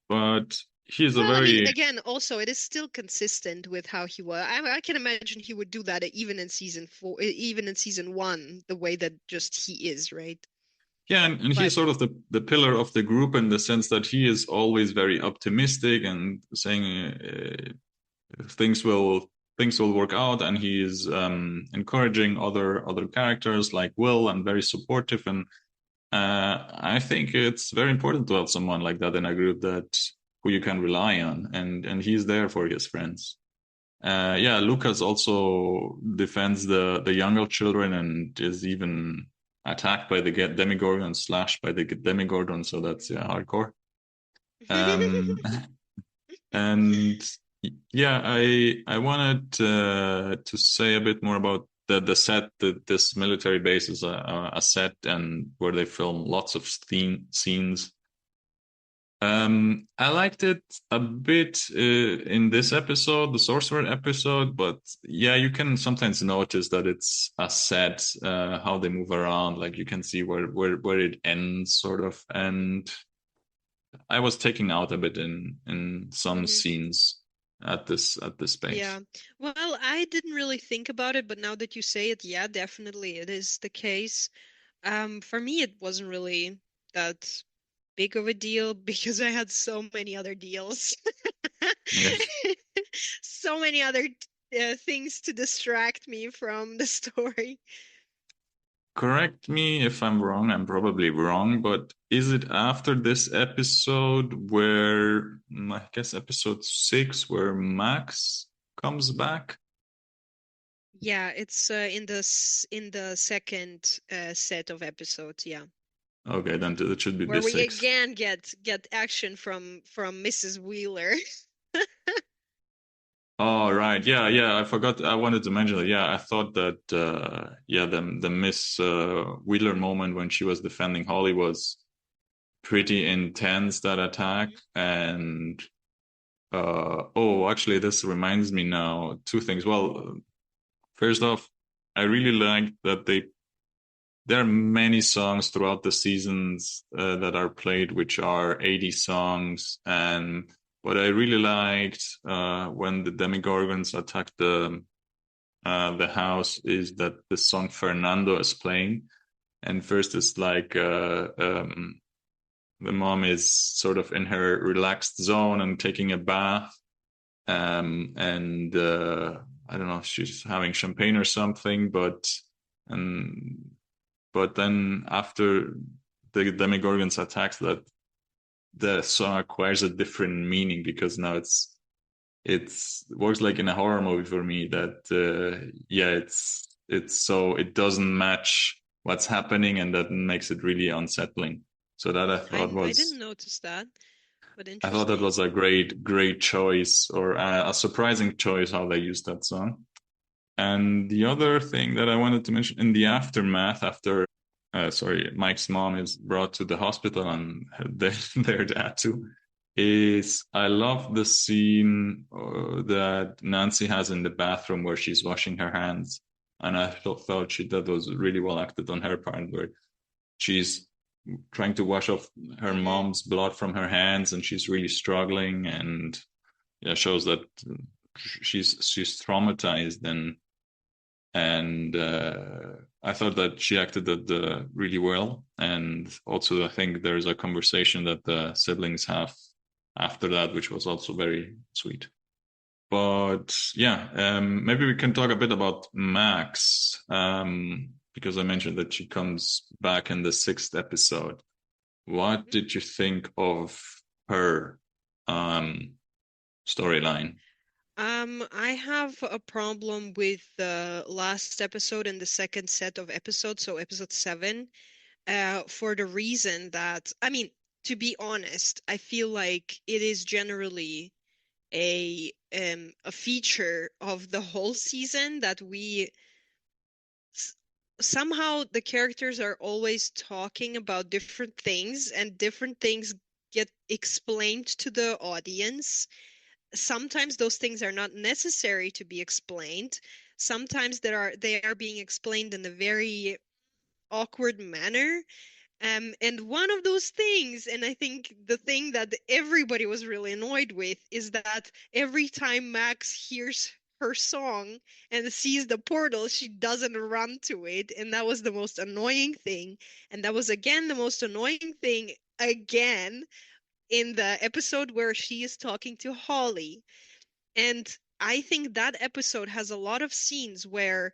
but he's a Well, I mean, very again, also it is still consistent with how he was. I can imagine he would do that even in season four, even in season one, the way that just he is, right? yeah, and he's But sort of the pillar of the group in the sense that he is always very optimistic and saying things will things will work out, and he is encouraging other characters like Will and very supportive. And I think it's very important to have someone like that in a group that who you can rely on, and he's there for his friends. Yeah, Lucas also defends the younger children and is even attacked by the Demigorgon, slashed by the Demigorgon. So that's yeah, hardcore. Um, and yeah, I wanted to say a bit more about the set. This military base is a set, and where they film lots of scenes. I liked it a bit in this episode, the Sorcerer episode, but yeah, you can sometimes notice that it's a set, how they move around. Like you can see where it ends, sort of. And I was taking out a bit in some mhm. scenes at this space. Yeah. Well, I didn't really think about it, but now that you say it, yeah, definitely it is the case. For me, it wasn't really that big of a deal because I had so many other deals. Yes. So many other things to distract me from the story. Correct me if I'm wrong. I'm probably wrong, but is it after this episode where I guess episode 6 where Max comes back? Yeah, it's in the second set of episodes, yeah, Okay, then it should be where this we 6. again get action from Mrs. Wheeler. Oh, right. Yeah, yeah. I forgot. I wanted to mention that. Yeah, I thought that. Yeah, the Miss Wheeler moment when she was defending Holly was pretty intense. That attack, and oh, actually, this reminds me now two things. Well, first off, I really like that there are many songs throughout the seasons that are played, which are 80s songs. And what I really liked when the Demigorgons attacked the house is that the song Fernando is playing. And first it's like the mom is sort of in her relaxed zone and taking a bath. And I don't know if she's having champagne or something, and but then after the Demogorgons attacks, that the song acquires a different meaning because now it's it works like in a horror movie for me. That yeah, it's so it doesn't match what's happening, and that makes it really unsettling. So that I didn't notice that, but I thought that interesting. was a great choice, or a surprising choice how they used that song. And the other thing that I wanted to mention in the aftermath, after sorry, Mike's mom is brought to the hospital and their dad too, is I love the scene that Nancy has in the bathroom where she's washing her hands, and I thought that was really well acted on her part, where she's trying to wash off her Hmm. mom's blood from her hands, and she's really struggling, and yeah, shows that she's traumatized, and I thought that she acted that really well. And also, I think there's a conversation that the siblings have after that, which was also very sweet. But yeah, maybe we can talk a bit about Max, because I mentioned that she comes back in the 6th episode. What did you think of her storyline? I have a problem with the last episode and the second set of episodes, so episode 7, for the reason that, I mean, to be honest, I feel like it is generally a feature of the whole season that we somehow the characters are always talking about different things and different things get explained to the audience. Sometimes those things are not necessary to be explained. Sometimes they are being explained in a very awkward manner. And one of those things, and I think the thing that everybody was really annoyed with, is that every time Max hears her song and sees the portal, she doesn't run to it. And that was the most annoying thing. And that was again the most annoying thing again in the episode where she is talking to Holly. And I think that episode has a lot of scenes where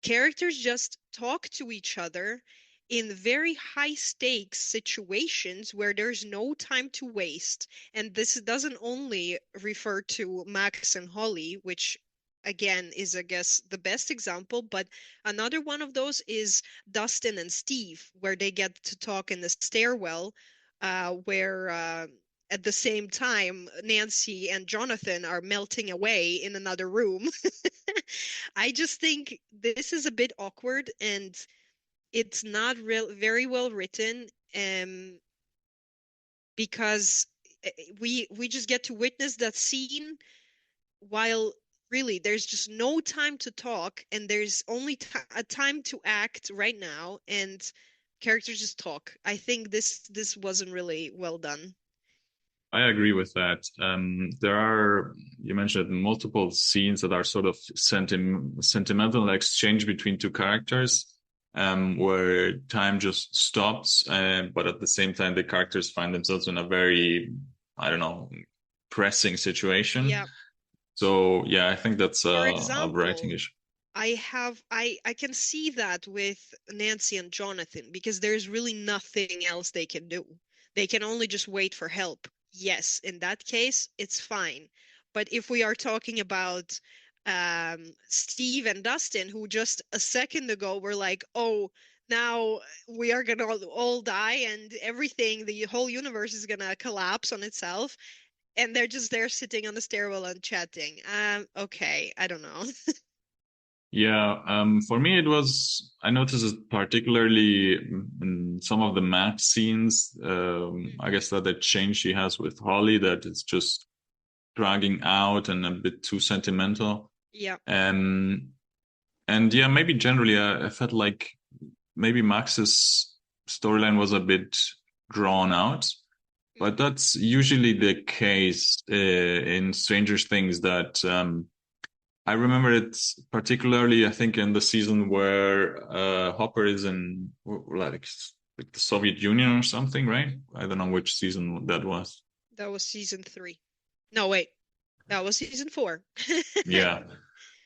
characters just talk to each other in very high stakes situations where there's no time to waste. And this doesn't only refer to Max and Holly, which again is, I guess, the best example, but another one of those is Dustin and Steve, where they get to talk in the stairwell, where at the same time Nancy and Jonathan are melting away in another room. I just think this is a bit awkward and it's not very well written, because we just get to witness that scene while really there's just no time to talk and there's only a time to act right now and characters just talk. I think this wasn't really well done. I agree with that. There are, you mentioned multiple scenes that are sort of sentimental exchange between two characters, where time just stops, but at the same time, the characters find themselves in a very, I don't know, pressing situation. Yeah. So yeah, I think that's For a writing example, issue. I can see that with Nancy and Jonathan because there's really nothing else they can do. They can only just wait for help. Yes, in that case, it's fine. But if we are talking about Steve and Dustin, who just a second ago were like, "Oh, now we are gonna all die and everything, the whole universe is gonna collapse on itself," and they're just there sitting on the stairwell and chatting. Okay, I don't know. Yeah, for me, I noticed it particularly in some of the match scenes. I guess that the change she has with Holly, that it's just dragging out and a bit too sentimental. Yeah. Um, and yeah, maybe generally, I felt like maybe Max's storyline was a bit drawn out, but Mhm. that's usually the case in Stranger Things that I remember it particularly, I think, in the season where Hopper is in like the Soviet Union or something, right? Mhm. I don't know which season that was. That was season 3. No, wait. That was season 4. Yeah,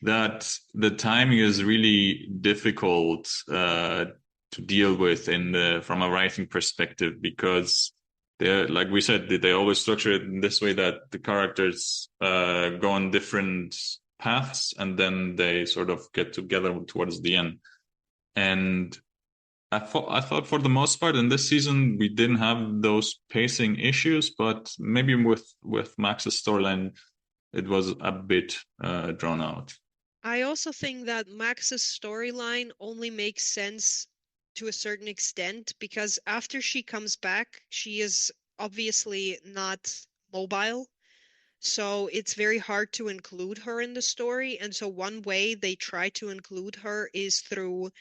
that the timing is really difficult to deal with in the from a writing perspective because they, like we said, they always structure it in this way that the characters go on different paths and then they sort of get together towards the end. And I thought for the most part in this season we didn't have those pacing issues, but maybe with Max's storyline it was a bit drawn out. I also think that Max's storyline only makes sense to a certain extent because after she comes back, she is obviously not mobile. So it's very hard to include her in the story. And so one way they try to include her is through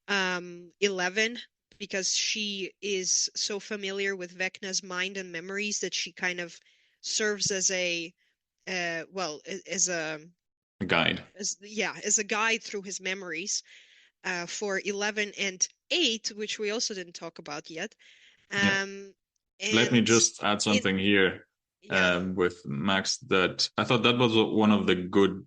11 because she is so familiar with Vecna's mind and memories that she kind of serves as a well as a A guide. as a guide through his memories for 11 and 8, which we also didn't talk about yet. Yeah. Um, Let me and just add it something here yeah. with Max that I thought that was one of the good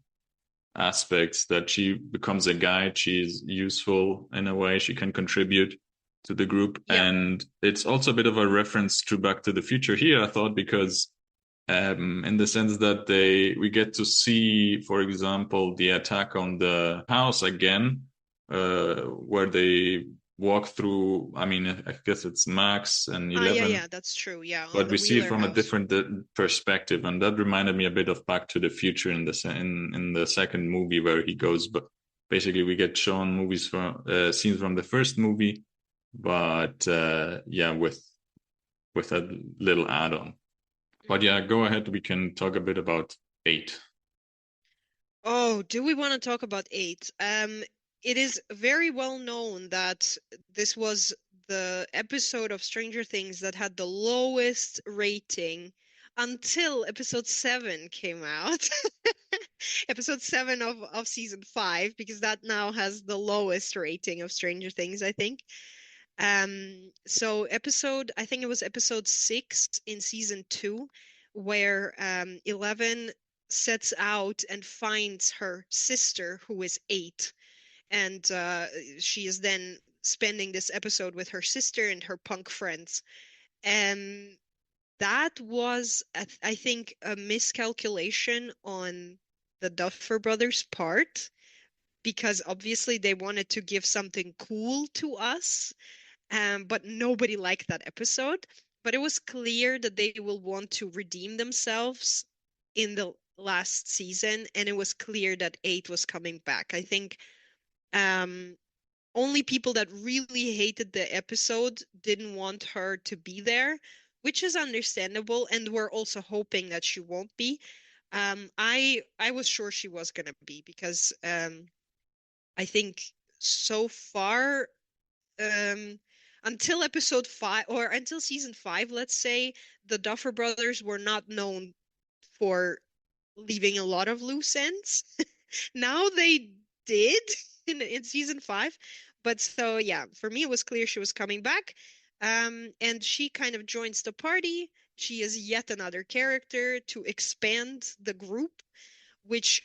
aspects that she becomes a guide. She's useful in a way. She can contribute to the group. Yeah. And it's also a bit of a reference to Back to the Future here, I thought, because in the sense that we get to see, for example, the attack on the house again, where they walk through. I mean, I guess it's Max and Ah, yeah, 11, yeah, that's true. Yeah, on but the we see it Wheeler from a house. different perspective, and that reminded me a bit of Back to the Future in in the second movie where he goes. But basically, we get shown movies from scenes from the first movie, but yeah, with a little add-on. But Mm. yeah, go ahead. We can talk a bit about eight. Oh, do we want to talk about eight? It is very well known that this was the episode of Stranger Things that had the lowest rating until episode seven came out. Episode seven of season five, because that now has the lowest rating of Stranger Things, I think. So I think it was episode six in season two, where 11 sets out and finds her sister, who is eight, and she is then spending this episode with her sister and her punk friends. And that was, I think, a miscalculation on the Duffer Brothers' part, because obviously they wanted to give something cool to us, but nobody liked that episode. But it was clear that they will want to redeem themselves in the last season, and it was clear that eight was coming back. I think um, only people that really hated the episode didn't want her to be there, which is understandable, and we're also hoping that she won't be. I was sure she was gonna be, because I think so far, um, until episode five, or until season five, let's say, the Duffer Brothers were not known for leaving a lot of loose ends. Now they did in season five. But so yeah, for me it was clear she was coming back. And she kind of joins the party. She is yet another character to expand the group, which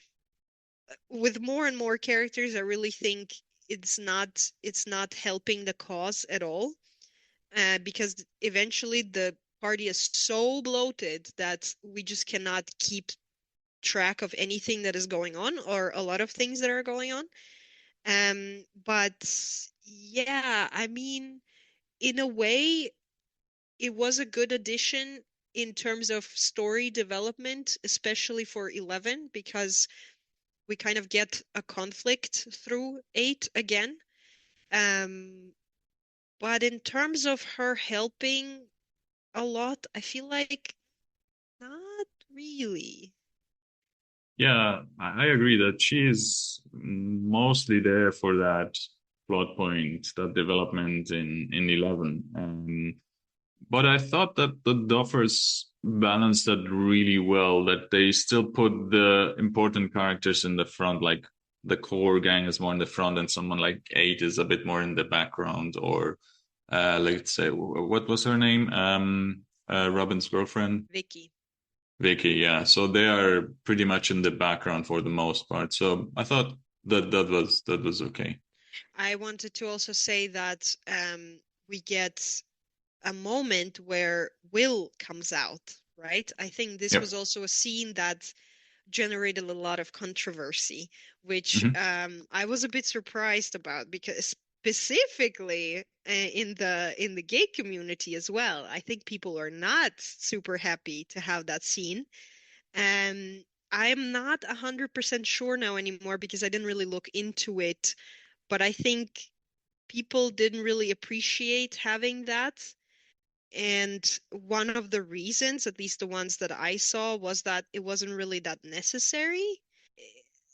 with more and more characters, I really think it's not helping the cause at all. Because eventually the party is so bloated that we just cannot keep track of anything that is going on, or a lot of things that are going on. But yeah, I mean, in a way, it was a good addition in terms of story development, especially for 11, because we kind of get a conflict through eight again. Um, but in terms of her helping a lot, I feel like not really. Yeah, I agree that she is mostly there for that plot point, that development in 11. But I thought that the Duffers balanced that really well, that they still put the important characters in the front, like the core gang is more in the front and someone like Eight is a bit more in the background, or let's say, what was her name? Robin's girlfriend? Vicky. Vicky, yeah. So they are pretty much in the background for the most part. So I thought that that was okay. I wanted to also say that we get a moment where Will comes out, right? I think this was Yep. also a scene that generated a lot of controversy, which Hmm. I was a bit surprised about, because specifically in the gay community as well, I think people are not super happy to have that scene. And I'm not 100% sure now anymore, because I didn't really look into it, but I think people didn't really appreciate having that. And one of the reasons, at least the ones that I saw, was that it wasn't really that necessary.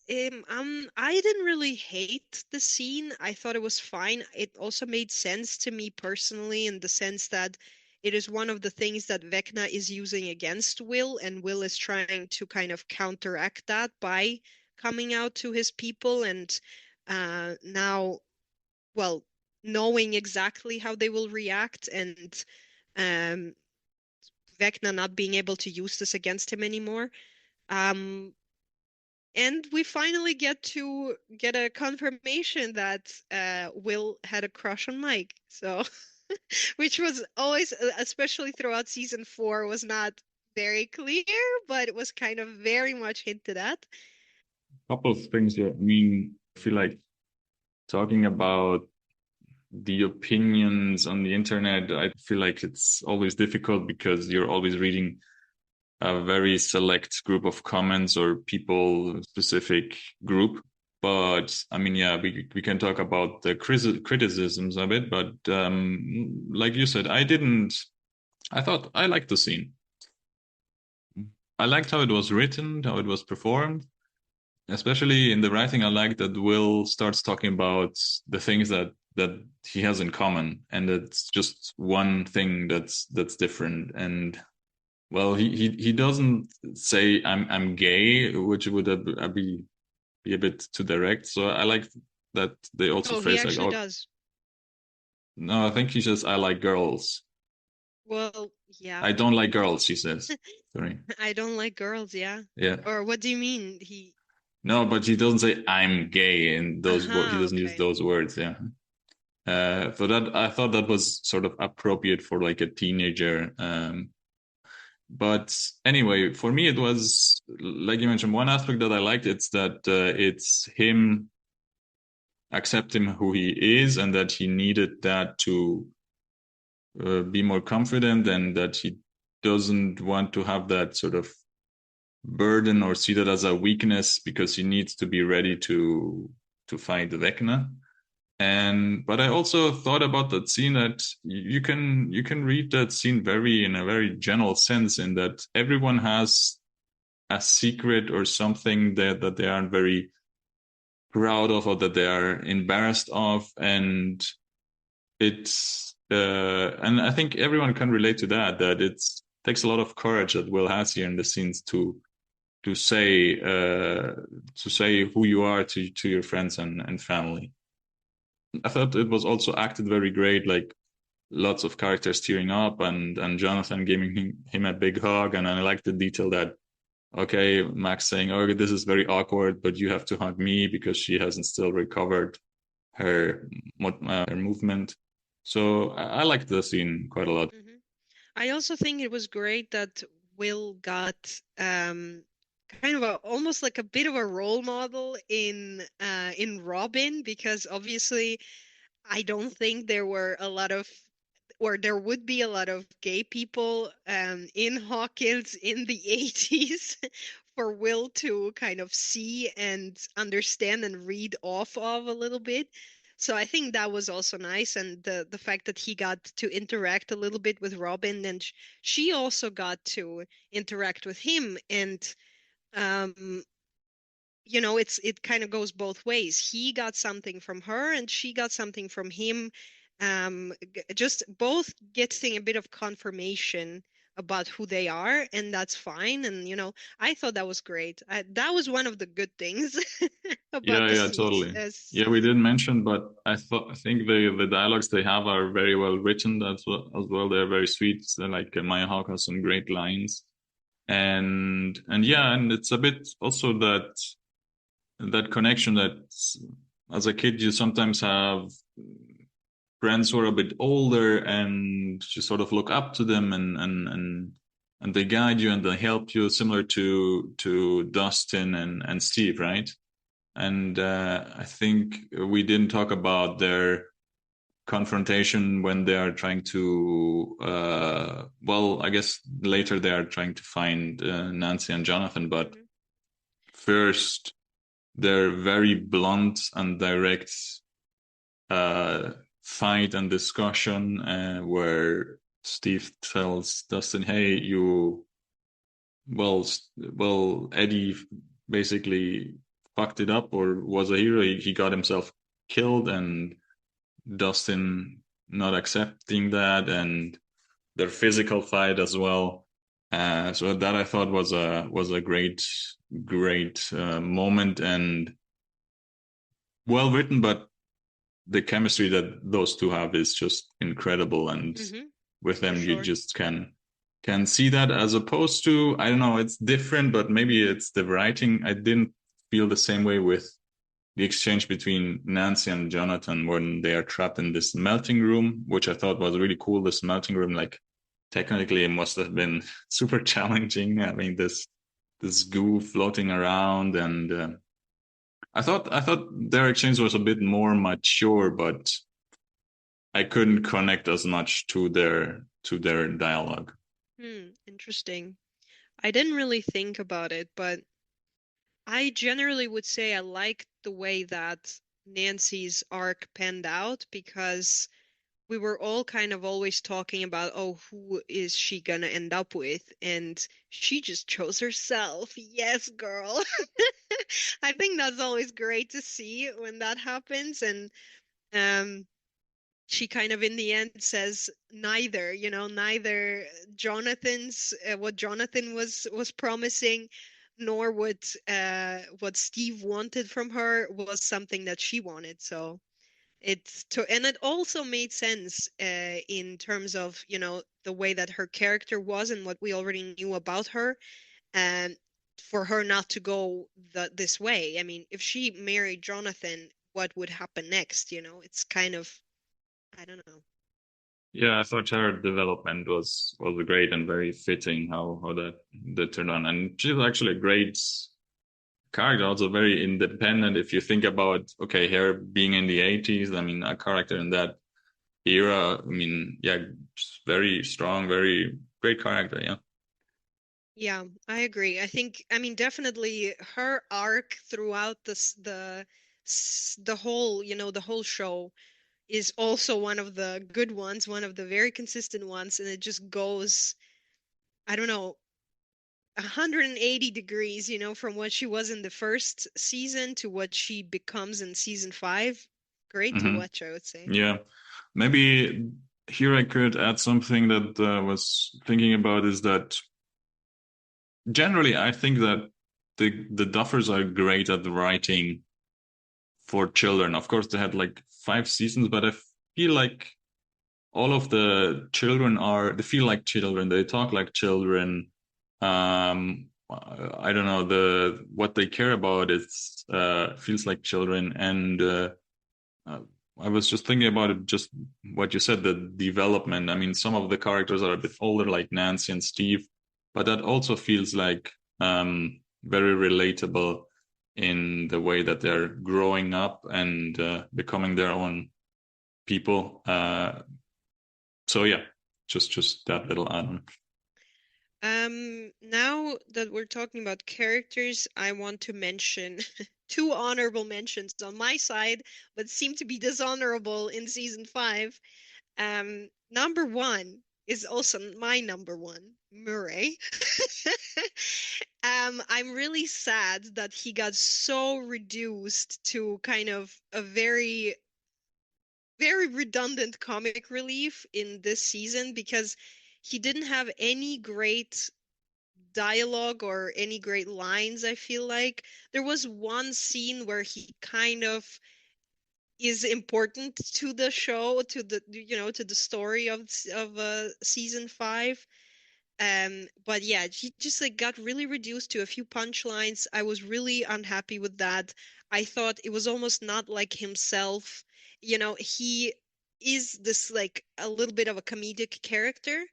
I didn't really hate the scene. I thought it was fine. It also made sense to me personally, in the sense that it is one of the things that Vecna is using against Will, and Will is trying to kind of counteract that by coming out to his people, and now, well, knowing exactly how they will react, and um, Vecna not being able to use this against him anymore. Um, and we finally get a confirmation that Will had a crush on Mike. So, which was always, especially throughout season four, was not very clear, but it was kind of very much hinted at. Couple of things here. I mean, I feel like talking about the opinions on the internet, I feel like it's always difficult because you're always reading a very select group of comments or people specific group. But I mean, yeah, we can talk about the criticisms of it. But like you said, I thought I liked the scene. I liked how it was written, how it was performed. Especially in the writing, I like that Will starts talking about the things that he has in common, and it's just one thing that's different. And well, he doesn't say I'm gay, which would be a bit too direct. So I like that they also Oh, he phrase like, actually oh does. no, I think he says I like girls. Well, yeah. I don't like girls, she says. Sorry. I don't like girls, yeah. Yeah. Or what do you mean? No, but he doesn't say I'm gay in those words. He Aha, doesn't use okay. those words. Yeah. So that I thought that was sort of appropriate for like a teenager. But anyway, for me, it was like you mentioned. One aspect that I liked it's that it's him accepting who he is, and that he needed that to be more confident, and that he doesn't want to have that sort of burden or see that as a weakness because he needs to be ready to fight the Vecna. And but I also thought about that scene that you can read that scene very in a very general sense in that everyone has a secret or something that they aren't very proud of or that they are embarrassed of, and it's and I think everyone can relate to that it takes a lot of courage that Will has here in the scenes to say who you are to your friends and family. I thought it was also acted very great, like lots of characters tearing up and Jonathan giving him a big hug. And I like the detail that, okay, Max saying, oh, this is very awkward, but you have to hug me because she hasn't still recovered her, her movement. So I liked the scene quite a lot. Hmm. I also think it was great that Will got kind of almost like a bit of a role model in Robin, because obviously I don't think there were a lot of, or there would be a lot of gay people in Hawkins in the 80s for Will to kind of see and understand and read off of a little bit. So I think that was also nice, and the fact that he got to interact a little bit with Robin, and she also got to interact with him, and um, it kind of goes both ways. He got something from her and she got something from him. Just both getting a bit of confirmation about who they are, and that's fine. And I thought that was great. That was one of the good things about Yeah, the yeah, scene. totally. Yeah, we As didn't mention, but I think the dialogues they have are very well written as well. As well, they're very sweet. They're like Maya Hawke has some great lines, and yeah, and it's a bit also that connection that as a kid you sometimes have friends who are a bit older and you sort of look up to them and they guide you and they help you, similar to Dustin and Steve, right? And I think we didn't talk about their confrontation when they are trying to well, I guess later they are trying to find Nancy and Jonathan, but Mhm. first their very blunt and direct uh, fight and discussion where Steve tells Dustin, "Hey, you well, Eddie basically fucked it up or was a hero. He got himself killed, and Dustin not accepting that, and their physical fight as well. So that I thought was a great moment and well written, but the chemistry that those two have is just incredible, and Mhm. with For them you sure. just can see that, as opposed to, I don't know, it's different, but maybe it's the writing. I didn't feel the same way with the exchange between Nancy and Jonathan when they are trapped in this melting room, which I thought was really cool. This melting room, like technically it must have been super challenging. I mean, this goo floating around, and I thought their exchange was a bit more mature, but I couldn't connect as much to their dialogue. Interesting. I didn't really think about it, but I generally would say I like the way that Nancy's arc panned out because we were all kind of always talking about, oh, who is she gonna end up with? And she just chose herself. Yes, girl. I think that's always great to see when that happens. And um, she kind of in the end says neither, neither Jonathan's what Jonathan was promising, nor what Steve wanted from her was something that she wanted. So and it also made sense in terms of, the way that her character was and what we already knew about her, and for her not to go this way. I mean, if she married Jonathan, what would happen next? It's kind of, I don't know. Yeah, I thought her development was great and very fitting how that turned on. And she's actually a great character, also very independent. If you think about, okay, her being in the 80s, I mean, a character in that era, I mean, yeah, just very strong, very great character, yeah. Yeah, I agree. I mean, definitely her arc throughout the whole, the whole show is also one of the good ones, one of the very consistent ones, and it just goes, I don't know, 180 degrees, from what she was in the first season to what she becomes in season 5. Great to Hmm. watch, I would say. Yeah. Maybe here I could add something that I was thinking about is that generally I think that the Duffers are great at writing for children. Of course, they had like 5 seasons, but I feel like all of the children they feel like children. They talk like children. I don't know, what they care about is feels like children. And uh, I was just thinking about it, just what you said, the development. I mean, some of the characters are a bit older, like Nancy and Steve, but that also feels like very relatable in the way that they're growing up and becoming their own people. So yeah, just that little add-on. Now that we're talking about characters, I want to mention two honorable mentions on my side, but seem to be dishonorable in season 5. Number one is also my number one, Murray. I'm really sad that he got so reduced to kind of a very, very redundant comic relief in this season because he didn't have any great dialogue or any great lines, I feel like. There was one scene where he kind of is important to the show, to the story of season 5. But yeah, he just like got really reduced to a few punchlines. I was really unhappy with that. I thought it was almost not like himself. He is this like a little bit of a comedic character,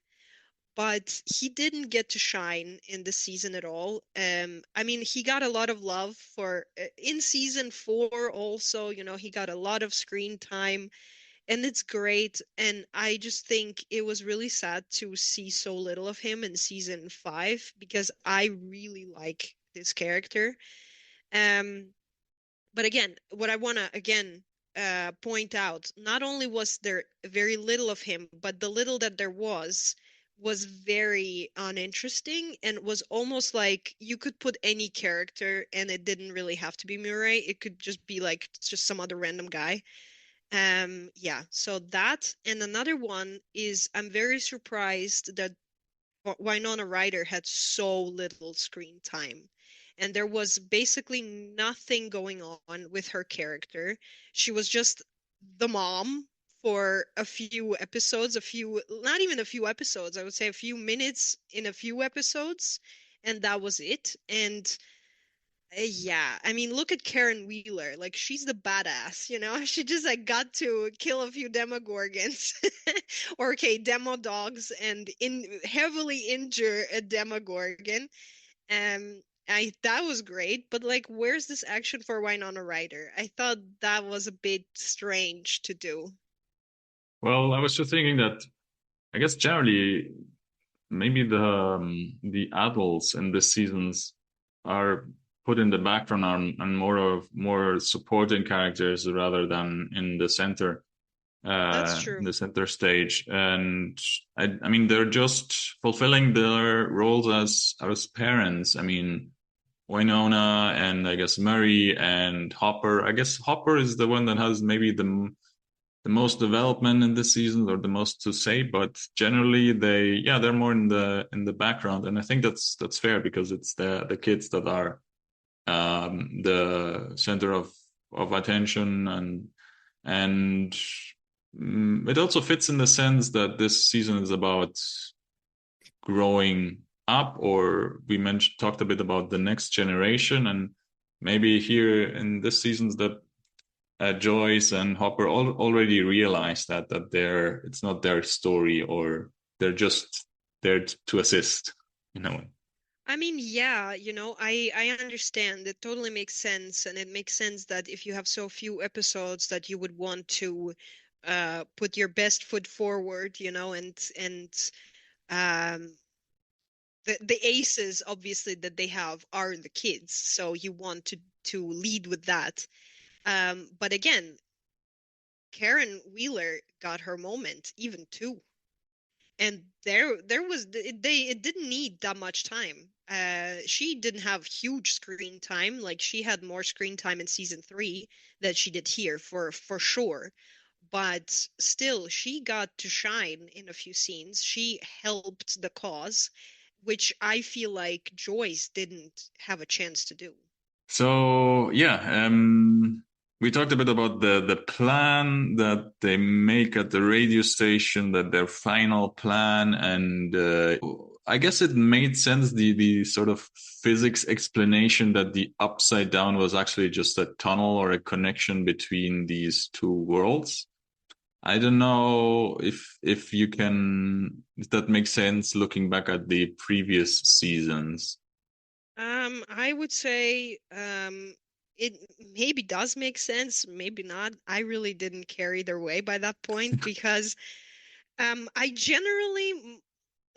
but he didn't get to shine in this season at all. I mean, he got a lot of love for in season 4 also, he got a lot of screen time and it's great. And I just think it was really sad to see so little of him in season 5 because I really like this character. Um, but again, what I want to again point out, not only was there very little of him, but the little that there was very uninteresting and was almost like you could put any character and it didn't really have to be Murray. It could just be like just some other random guy. Yeah, so that and another one is I'm very surprised that Winona Ryder had so little screen time. And there was basically nothing going on with her character. She was just the mom for a few episodes, not even a few episodes, I would say a few minutes in a few episodes, and that was it. And yeah, I mean, look at Karen Wheeler. Like, she's the badass, She just like got to kill a few Demogorgons, or okay, Demo dogs, and in heavily injure a Demogorgon. I that was great, but like, where's this action for Winona Ryder? I thought that was a bit strange to do. Well, I was just thinking that I guess generally maybe the adults in this seasons are put in the background and more supporting characters rather than That's true. in the center stage. And I mean they're just fulfilling their roles as parents. I mean Winona and I guess Murray and Hopper. I guess Hopper is the one that has maybe the most development in this season or the most to say, but generally they're more in the background, and I think that's fair because it's the kids that are the center of attention and it also fits in the sense that this season is about growing up, or we mentioned talked a bit about the next generation, and maybe here in this season's that Joyce and Hopper already realized that it's not their story, or they're just there to assist, you know. I mean, yeah, I understand. It totally makes sense, and it makes sense that if you have so few episodes that you would want to put your best foot forward, and um the aces obviously that they have are the kids, so you want to lead with that. But again, Karen Wheeler got her moment even too. And there was it didn't need that much time. She didn't have huge screen time. Like she had more screen time in season 3 than she did here for sure. But still, she got to shine in a few scenes. She helped the cause, which I feel like Joyce didn't have a chance to do. So yeah, we talked a bit about the plan that they make at the radio station, that their final plan, and I guess it made sense the sort of physics explanation that the upside down was actually just a tunnel or a connection between these two worlds. I don't know if you can if that makes sense looking back at the previous seasons. I would say it maybe does make sense, maybe not. I really didn't care either way by that point because I generally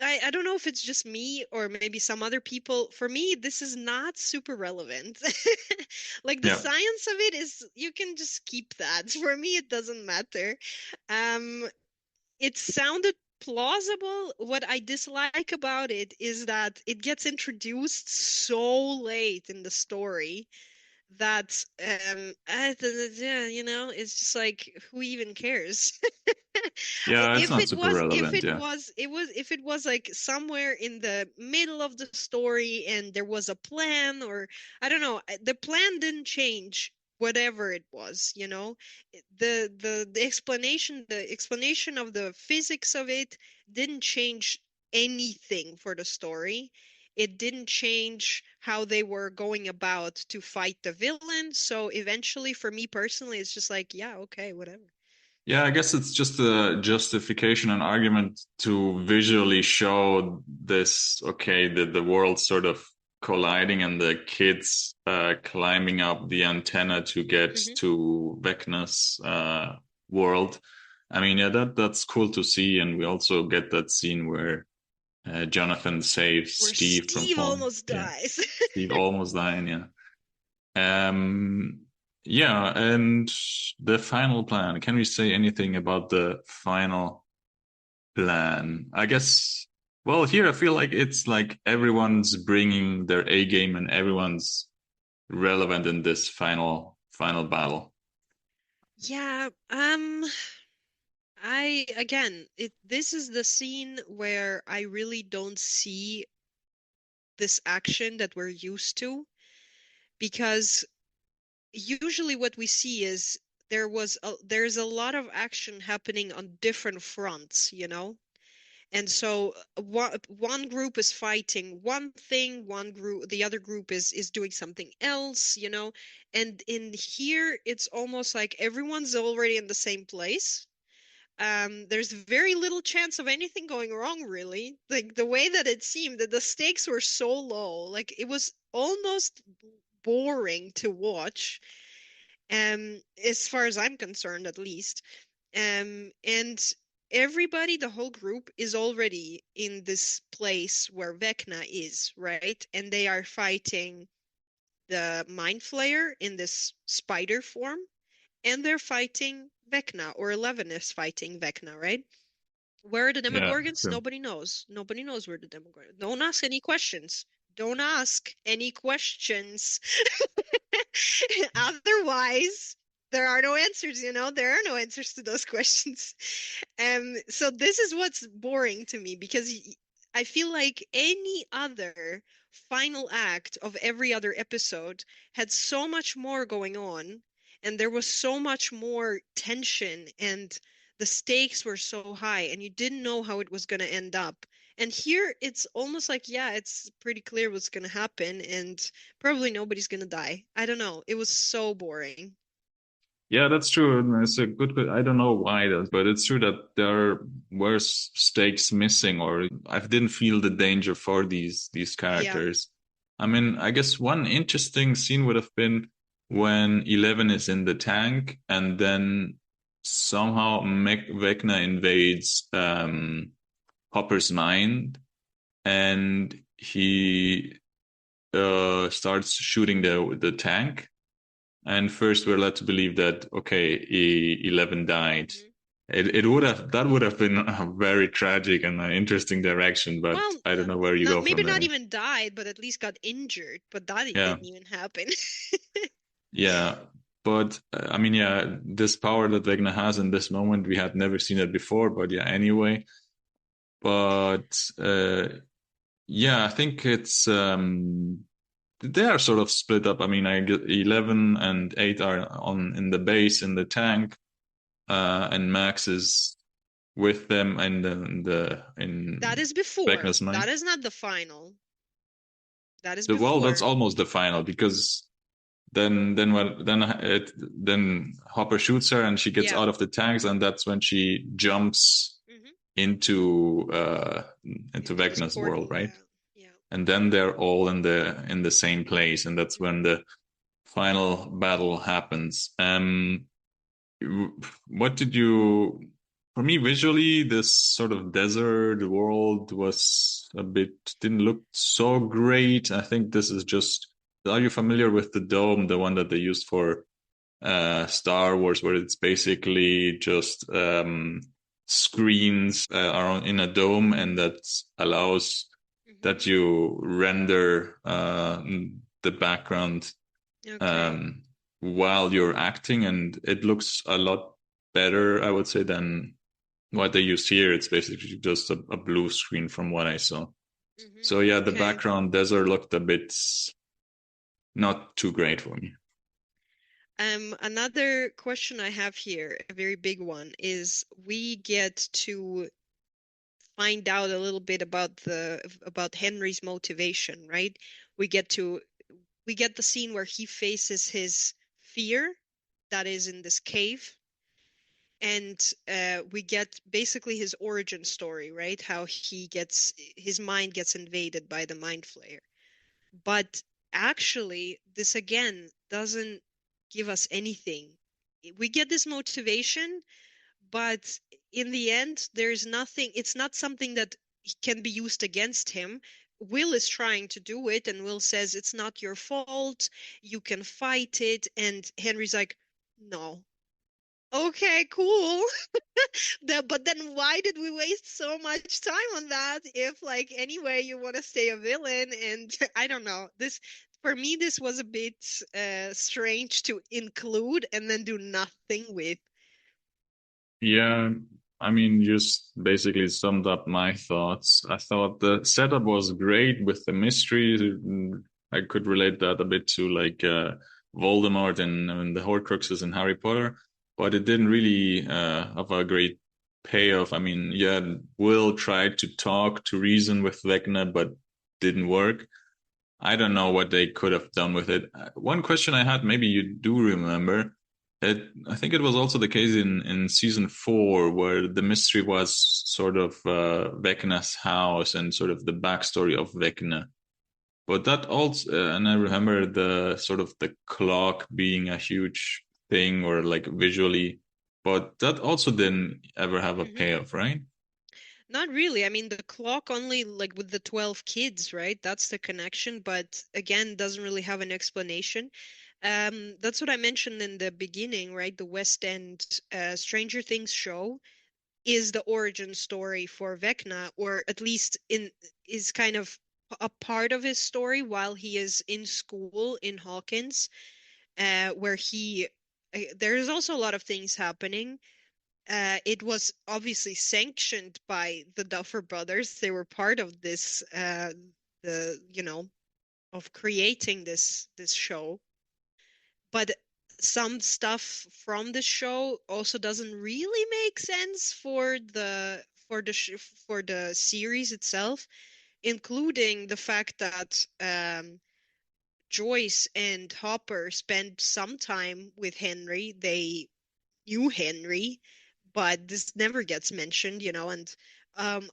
I don't know if it's just me or maybe some other people. For me, this is not super relevant. Like the Yeah. science of it is you can just keep that. For me, it doesn't matter. Um, it sounded plausible. What I dislike about it is that it gets introduced so late in the story that yeah, it's just like who even cares? Yeah, it's If not it super was if relevant, it yeah. was it was if it was like somewhere in the middle of the story and there was a plan, or I don't know, the plan didn't change whatever it was, the explanation of the physics of it didn't change anything for the story. It didn't change how they were going about to fight the villain. So eventually, for me personally, it's just like, yeah, okay, whatever. Yeah, I guess it's just a justification and argument to visually show this, okay, the world sort of colliding and the kids climbing up the antenna to get Hmm. to Vecna's world. I mean, yeah, that's cool to see, and we also get that scene where Jonathan saves Where Steve from Steve falling. almost Yeah, dies. Steve almost dying. Yeah. Um, yeah, and the final plan. Can we say anything about the final plan? I guess, well, here I feel like it's like everyone's bringing their A game and everyone's relevant in this final battle. Yeah, I again, this is the scene where I really don't see this action that we're used to, because usually what we see is there's a lot of action happening on different fronts. And so one group is fighting one thing, the other group is doing something else. And in here, it's almost like everyone's already in the same place. There's very little chance of anything going wrong, really. Like the way that it seemed, that the stakes were so low, like it was almost boring to watch, as far as I'm concerned, at least. And everybody, the whole group, is already in this place where Vecna is, right? And they are fighting the Mind Flayer in this spider form, and they're fighting Vecna, or Eleven is fighting Vecna, right? Where are the Yeah, Demogorgons? true. Nobody knows. Nobody knows where the Demogorgons. Don't ask any questions. Don't ask any questions. Otherwise, there are no answers, you know? There are no answers to those questions. So this is what's boring to me because I feel like any other final act of every other episode had so much more going on, and there was so much more tension, and the stakes were so high, and you didn't know how it was going to end up. And here it's almost like, yeah, it's pretty clear what's going to happen, and probably nobody's going to die. I don't know. It was so boring. Yeah, that's true. And it's a good. I don't know why that, but it's true that there were stakes missing, or I didn't feel the danger for these Yeah. characters. I mean, I guess one interesting scene would have been when Eleven is in the tank, and then somehow Vecna invades Hopper's mind, and he starts shooting the tank. And first, we're led to believe that okay, 11 died. Mhm. It would have that would have been a very tragic and interesting direction, but Well, I don't know where you not go maybe from not there. even died, but at least got injured. But that Yeah, didn't even happen. yeah, but I mean, yeah, this power that Vecna has in this moment, we had never seen it before. But yeah, anyway, but yeah, I think it's they are sort of split up. I mean, I get 11 and 8 are on in the base in the tank, and Max is with them and That in is before. Vecna's mind. That is not the final. That is Well, that's before. almost the final because then Hopper shoots her and she gets Yeah. out of the tanks, and that's when she jumps Hmm. into uh into Into this Vecna's world, portal. right? Yeah. Yeah. And then they're all in the same place, and that's when Hmm. the final battle happens. What did you, for me, visually, this sort of desert world was a bit, didn't look so great. I think this is just, are you familiar with the dome, the one that they used for Star Wars, where it's basically just screens are in a dome, and that allows Hmm. that you render the background Okay. um, while you're acting, and it looks a lot better, I would say, than what they used here. It's basically just a blue screen from what I saw. Hmm. So yeah, the Okay. background desert looked a bit not too great for me. Another question I have here, a very big one, is we get to find out a little bit about Henry's motivation, right? We get to we get the scene where he faces his fear that is in this cave, and we get basically his origin story, right? How his mind gets invaded by the mind flayer. But actually, this again doesn't give us anything. We get this motivation, but in the end, there's nothing, it's not something that can be used against him. Will is trying to do it, and Will says, it's not your fault. You can fight it. And Henry's like, no. Okay, cool. But then why did we waste so much time on that if like anyway you want to stay a villain? And I don't know. This for me this was a bit strange to include and then do nothing with. Yeah, I mean, just basically summed up my thoughts. I thought the setup was great with the mystery. I could relate that a bit to like Voldemort and the Horcruxes in Harry Potter, but it didn't really have a great payoff. I mean, yeah, Will tried to talk to reason with Vecna, but didn't work. I don't know what they could have done with it. One question I had, maybe you do remember, I think it was also the case in season 4, where the mystery was sort of Vecna's house and sort of the backstory of Vecna. But that also, and I remember the sort of the clock being a huge thing, or like visually. but that also didn't ever have a Hmm. payoff, right? Not really. I mean, the clock only like with the 12 kids, right? That's the connection, but again, doesn't really have an explanation. That's what I mentioned in the beginning, right? The West End Stranger Things show is the origin story for Vecna, or at least in is kind of a part of his story while he is in school in Hawkins, where there's also a lot of things happening. It was obviously sanctioned by the Duffer Brothers. They were part of this, the of creating this show. But some stuff from the show also doesn't really make sense for the series itself, including the fact that Joyce and Hopper spent some time with Henry. They knew Henry, but this never gets mentioned. And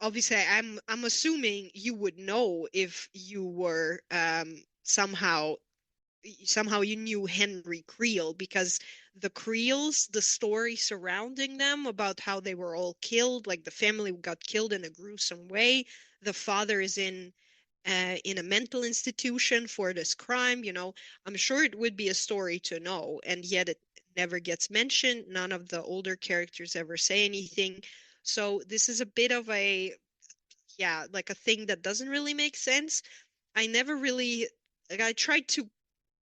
obviously, I'm assuming you would know if you were somehow you knew Henry Creel, because the Creels, the story surrounding them about how they were all killed, like the family got killed in a gruesome way. The father is in a mental institution for this crime. I'm sure it would be a story to know, and yet it never gets mentioned. None of the older characters ever say anything. So this is a bit of yeah, like a thing that doesn't really make sense. I never really, like, I tried to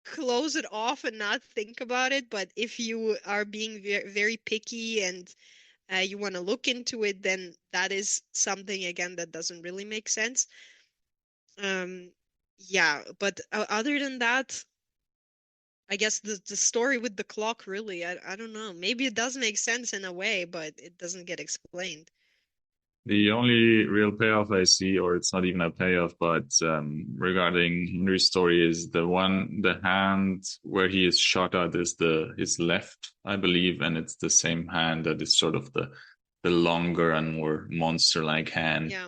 close it off and not think about it, but if you are being very picky and you want to look into it, then that is something again that doesn't really make sense. Um, yeah, but other than that, I guess the story with the clock really, I don't know. Maybe it does make sense in a way, but it doesn't get explained. The only real payoff I see, or it's not even a payoff, but regarding Henry's story, is the hand where he is shot at is his left, I believe, and it's the same hand that is sort of the longer and more monster-like hand. Yeah.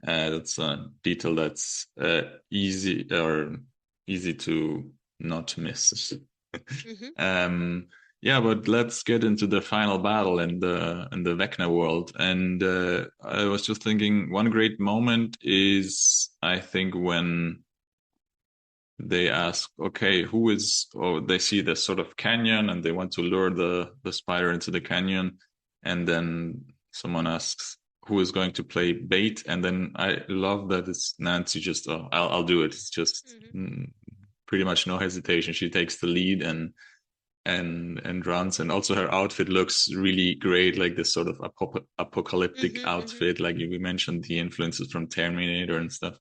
That's a detail that's easy to not miss. Hmm. Um, yeah, but let's get into the final battle in the Vecna world. And I was just thinking, one great moment is, I think, when they ask, okay, who is, or they see this sort of canyon and they want to lure the spider into the canyon, and then someone asks who is going to play bait, and then I love that it's Nancy just, oh, I'll do it. It's just Hmm. pretty much no hesitation. She takes the lead and runs, and also her outfit looks really great, like this sort of apocalyptic Hmm. Hmm. outfit, like we mentioned the influences from Terminator and stuff.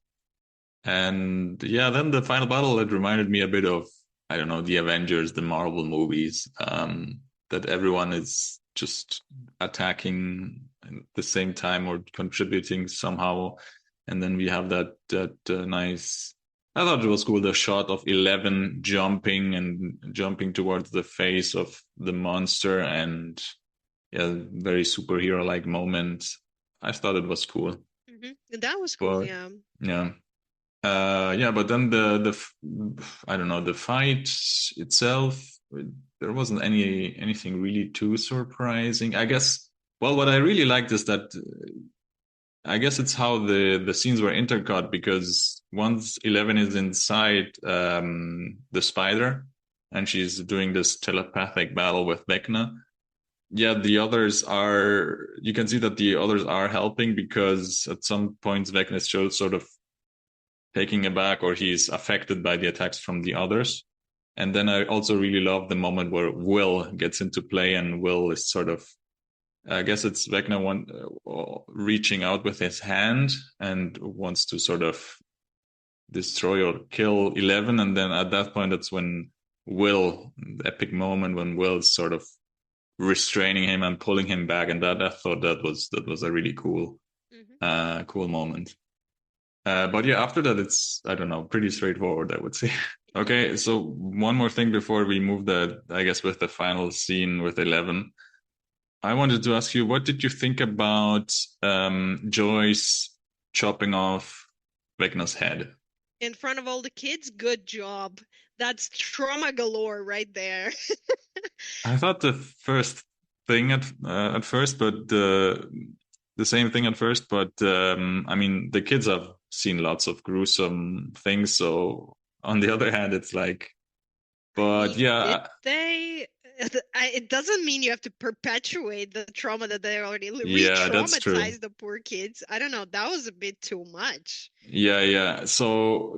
And yeah, then the final battle, it reminded me a bit of, I don't know, the Avengers, the Marvel movies, that everyone is just attacking at the same time or contributing somehow. And then we have that nice. I thought it was cool, the shot of 11 jumping towards the face of the monster, and yeah, very superhero like moment. I thought it was cool, Hmm. That was cool, but yeah. yeah. Yeah, but then I don't know, the fight itself, there wasn't anything really too surprising. I guess. Well, what I really liked is that I guess it's how the scenes were intercut, because once 11 is inside the spider and she's doing this telepathic battle with Vecna, yeah, the others are. You can see that the others are helping, because at some points Vecna is sort of taking aback, or he's affected by the attacks from the others. And then I also really love the moment where Will gets into play, and Will is sort of, I guess it's Vecna reaching out with his hand and wants to sort of destroy or kill 11. And then at that point, that's when the epic moment when Will's sort of restraining him and pulling him back. And that I thought that was a really Hmm. cool moment. But yeah, after that, it's, I don't know, pretty straightforward, I would say. Okay, so one more thing before we move I guess, with the final scene with 11. I wanted to ask you, what did you think about Joyce chopping off Vecna's head? In front of all the kids, good job. That's trauma galore right there. I thought the first thing at first, but the same thing at first. But I mean, the kids have seen lots of gruesome things, so on the other hand, it's like, I but mean, did yeah, they? It doesn't mean you have to perpetuate the trauma that they already yeah, that's true. re-traumatized the poor kids. I don't know. That was a bit too much. Yeah, yeah. So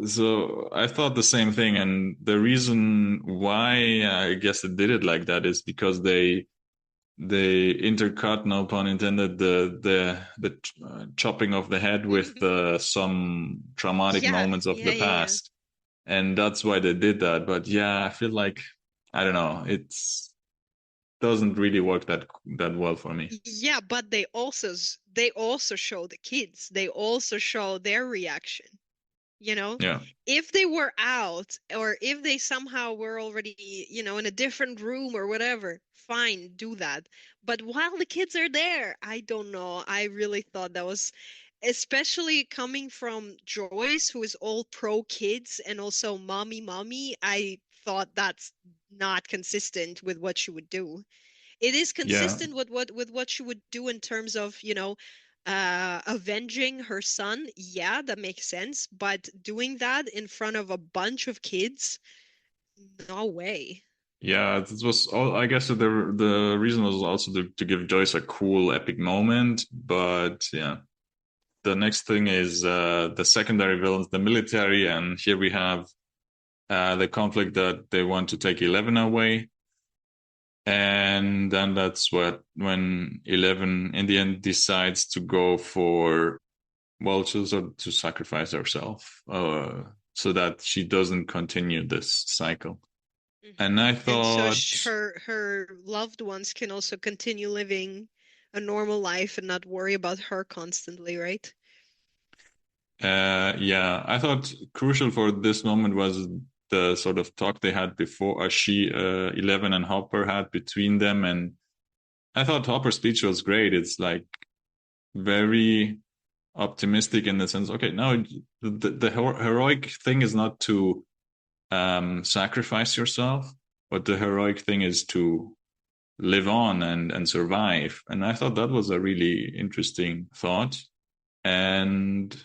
I thought the same thing, and the reason why I guess they did it like that is because they intercut, no pun intended, the chopping of the head with some traumatic Yeah, moments of yeah, the yeah, yeah. past, and that's why they did that. But yeah, I feel like I don't know, it's doesn't really work that well for me. Yeah, but they also show the kids. They also show their reaction. You know, Yeah, if they were out or if they somehow were already, in a different room or whatever, fine, do that. But while the kids are there, I don't know. I really thought that was, especially coming from Joyce, who is all pro kids and also mommy, I thought that's not consistent with what she would do. It is yeah. consistent with what she would do in terms of, avenging her son. Yeah, that makes sense. But doing that in front of a bunch of kids, no way. Yeah, this was all. I guess the reason was also to give Joyce a cool, epic moment. But yeah, the next thing is the secondary villains, the military, and here we have the conflict that they want to take 11 away, and then that's when 11 in the end decides to go for well, to sacrifice herself, so that she doesn't continue this cycle. And I And so thought. her loved ones can also continue living a normal life and not worry about her constantly, right? Yeah, I thought crucial for this moment was the sort of talk they had before, 11 and Hopper had between them. And I thought Hopper's speech was great. It's like very optimistic in the sense, okay, now the heroic thing is not to sacrifice yourself, but the heroic thing is to live on and survive. And I thought that was a really interesting thought. And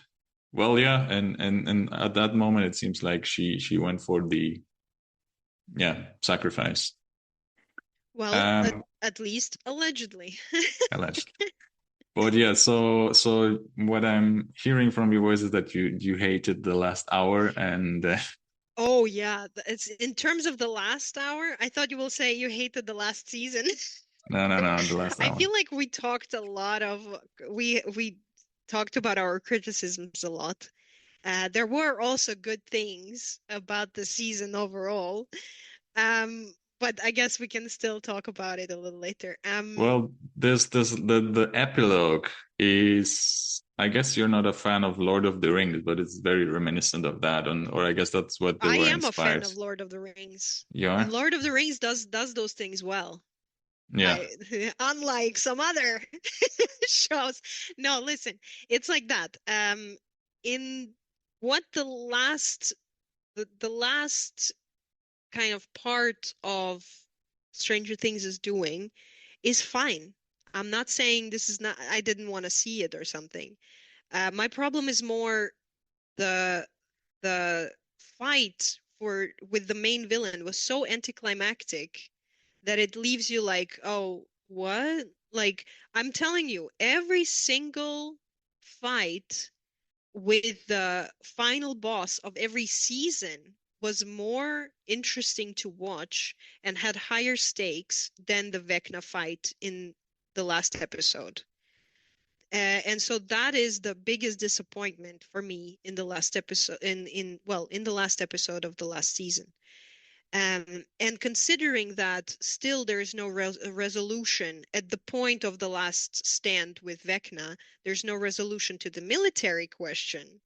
well, yeah, and at that moment, it seems like she went for the sacrifice. Well, at, Um, at least allegedly. alleged. But yeah, so what I'm hearing from your voice is that you hated the last hour, and Oh yeah, it's in terms of the last hour. I thought you will say you hated the last season. no, the last I hour. feel like we talked about our criticisms a lot. There were also good things about the season overall. But I guess we can still talk about it a little later. Well, this the epilogue is. I guess you're not a fan of Lord of the Rings, but it's very reminiscent of that, and or I guess that's what they I were am a fan inspired. of Lord of the Rings, You and are? Lord of the Rings does those things well. Yeah. I unlike some other shows. No, listen, it's like that. In what the last kind of part of Stranger Things is doing is fine. I'm not saying this is not, I didn't want to see it or something. My problem is more the the fight for with the main villain was so anticlimactic that it leaves you like, oh, what? Like, I'm telling you, every single fight with the final boss of every season was more interesting to watch and had higher stakes than the Vecna fight in the last episode. And so that is the biggest disappointment for me in the last episode in the last episode of the last season. And considering that still there is no resolution at the point of the last stand with Vecna, there's no resolution to the military question.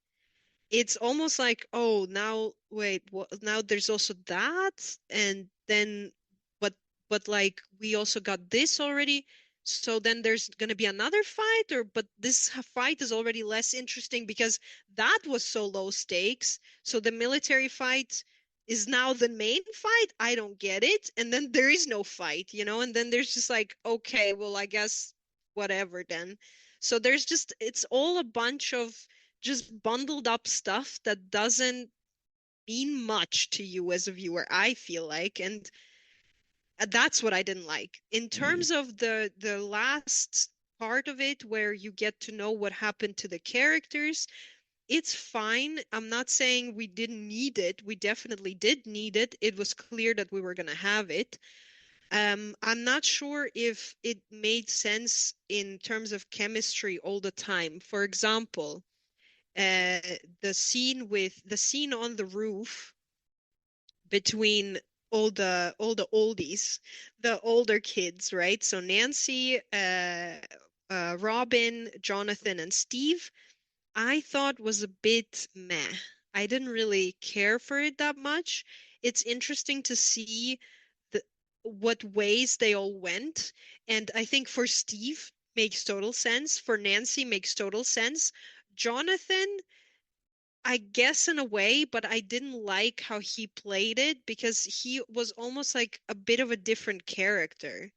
It's almost like, oh, now wait, now there's also that, and then, but like we also got this already, so then there's gonna be another fight, or but this fight is already less interesting because that was so low stakes. So the military fight is now the main fight. I don't get it. And then there is no fight, and then there's just like, okay, well, I guess whatever then. So there's just, it's all a bunch of just bundled up stuff that doesn't mean much to you as a viewer, I feel like. And that's what I didn't like. In terms of the last part of it where you get to know what happened to the characters, it's fine. I'm not saying we didn't need it. We definitely did need it. It was clear that we were going to have it. I'm not sure if it made sense in terms of chemistry all the time. For example, the scene on the roof between all the oldies, the older kids, right? So Nancy, Robin, Jonathan, and Steve, I thought was a bit meh. I didn't really care for it that much. It's interesting to see the what ways they all went, and I think for Steve makes total sense. For Nancy makes total sense. Jonathan, I guess in a way, but I didn't like how he played it because he was almost like a bit of a different character.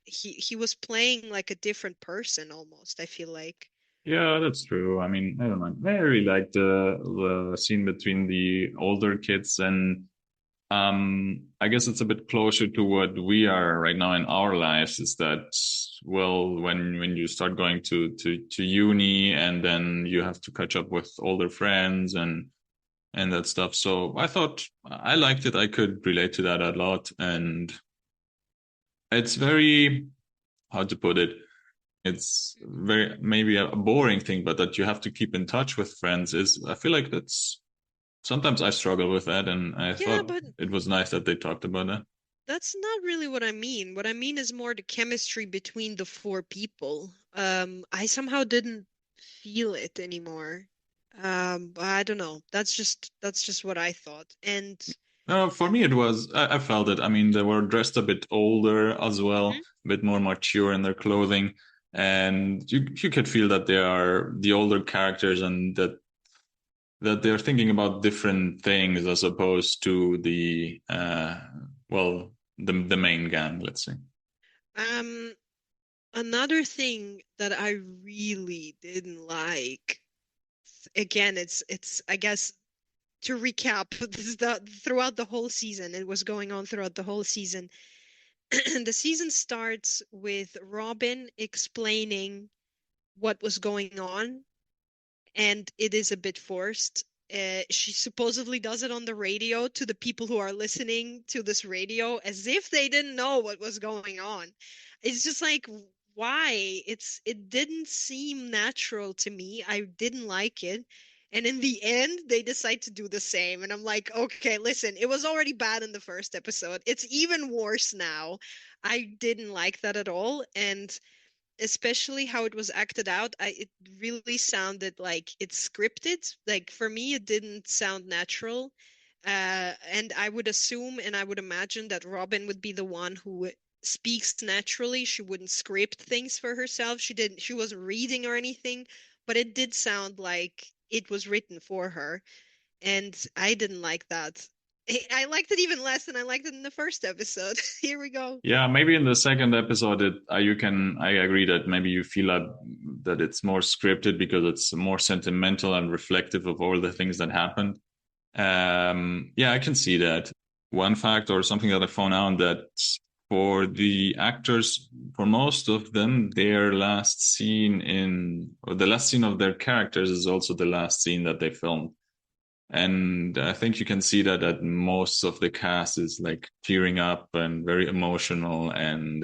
He was playing like a different person almost, I feel like. Yeah, that's true. I mean, I don't know. I really like the scene between the older kids and I guess it's a bit closer to what we are right now in our lives is that well when you start going to uni and then you have to catch up with older friends and that stuff. So I thought I liked it. I could relate to that a lot and it's very how to put it it's very maybe a boring thing, but that you have to keep in touch with friends is I feel like that's sometimes I struggle with that, and I Yeah, thought but it was nice that they talked about that. that's not really what I mean. What I mean is more the chemistry between the four people. I somehow didn't feel it anymore. I don't know. That's just what I thought. And For me, it was I felt it. I mean, they were dressed a bit older as well, Mhm. a bit more mature in their clothing, and you could feel that they are the older characters and that they're thinking about different things as opposed to the well the main gang, let's say. um, another thing that I really didn't like, again, it's I guess to recap, this is the throughout the whole season, it was going on throughout the whole season. The season starts with Robin explaining what was going on, and it is a bit forced. She supposedly does it on the radio to the people who are listening to this radio as if they didn't know what was going on. It's just like, why? It didn't seem natural to me. I didn't like it. And in the end, they decide to do the same. And I'm like, okay, listen, it was already bad in the first episode. It's even worse now. I didn't like that at all. And especially how it was acted out, it really sounded like it's scripted. Like for me, it didn't sound natural. And I would assume and I would imagine that Robin would be the one who speaks naturally. She wouldn't script things for herself. She wasn't reading or anything, but it did sound like it was written for her. And I didn't like that. I liked it even less than I liked it in the first episode. Here we go. Yeah, maybe in the second episode, you can. I agree that maybe you feel that it's more scripted because it's more sentimental and reflective of all the things that happened. Yeah, I can see that. One fact or something that I found out that for the actors, for most of them, their last scene or the last scene of their characters is also the last scene that they filmed. And I think you can see that most of the cast is like tearing up and very emotional. And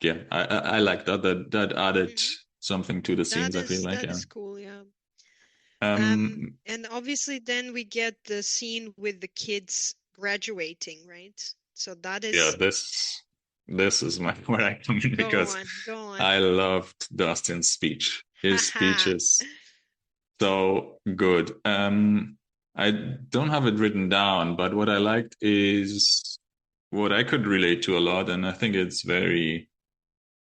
yeah, I like that added Hmm. something to the scenes. I feel like That yeah. is cool, yeah. Um, And obviously then we get the scene with the kids graduating, right? So that yeah, is, this is my where I come in go because on, go on. I loved Dustin's speech. His speech Haha. is so good. I don't have it written down, but what I liked is what I could relate to a lot, and I think it's very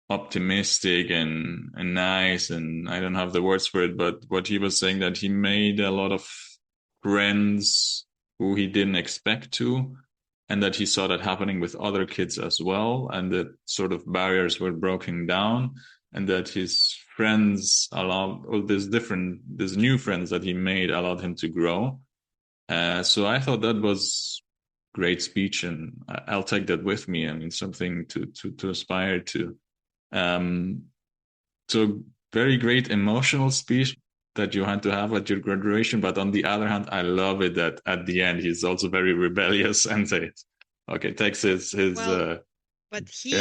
optimistic and nice. And I don't have the words for it, but what he was saying that he made a lot of friends who he didn't expect to, and that he saw that happening with other kids as well, and that sort of barriers were broken down, and that his friends allowed, or there's new friends that he made allowed him to grow. So I thought that was great speech, and I'll take that with me. I mean, something to aspire to. Um, so very great emotional speech that you had to have at your graduation. But on the other hand, I love it that at the end he's also very rebellious and says, "Okay, takes Well, but his he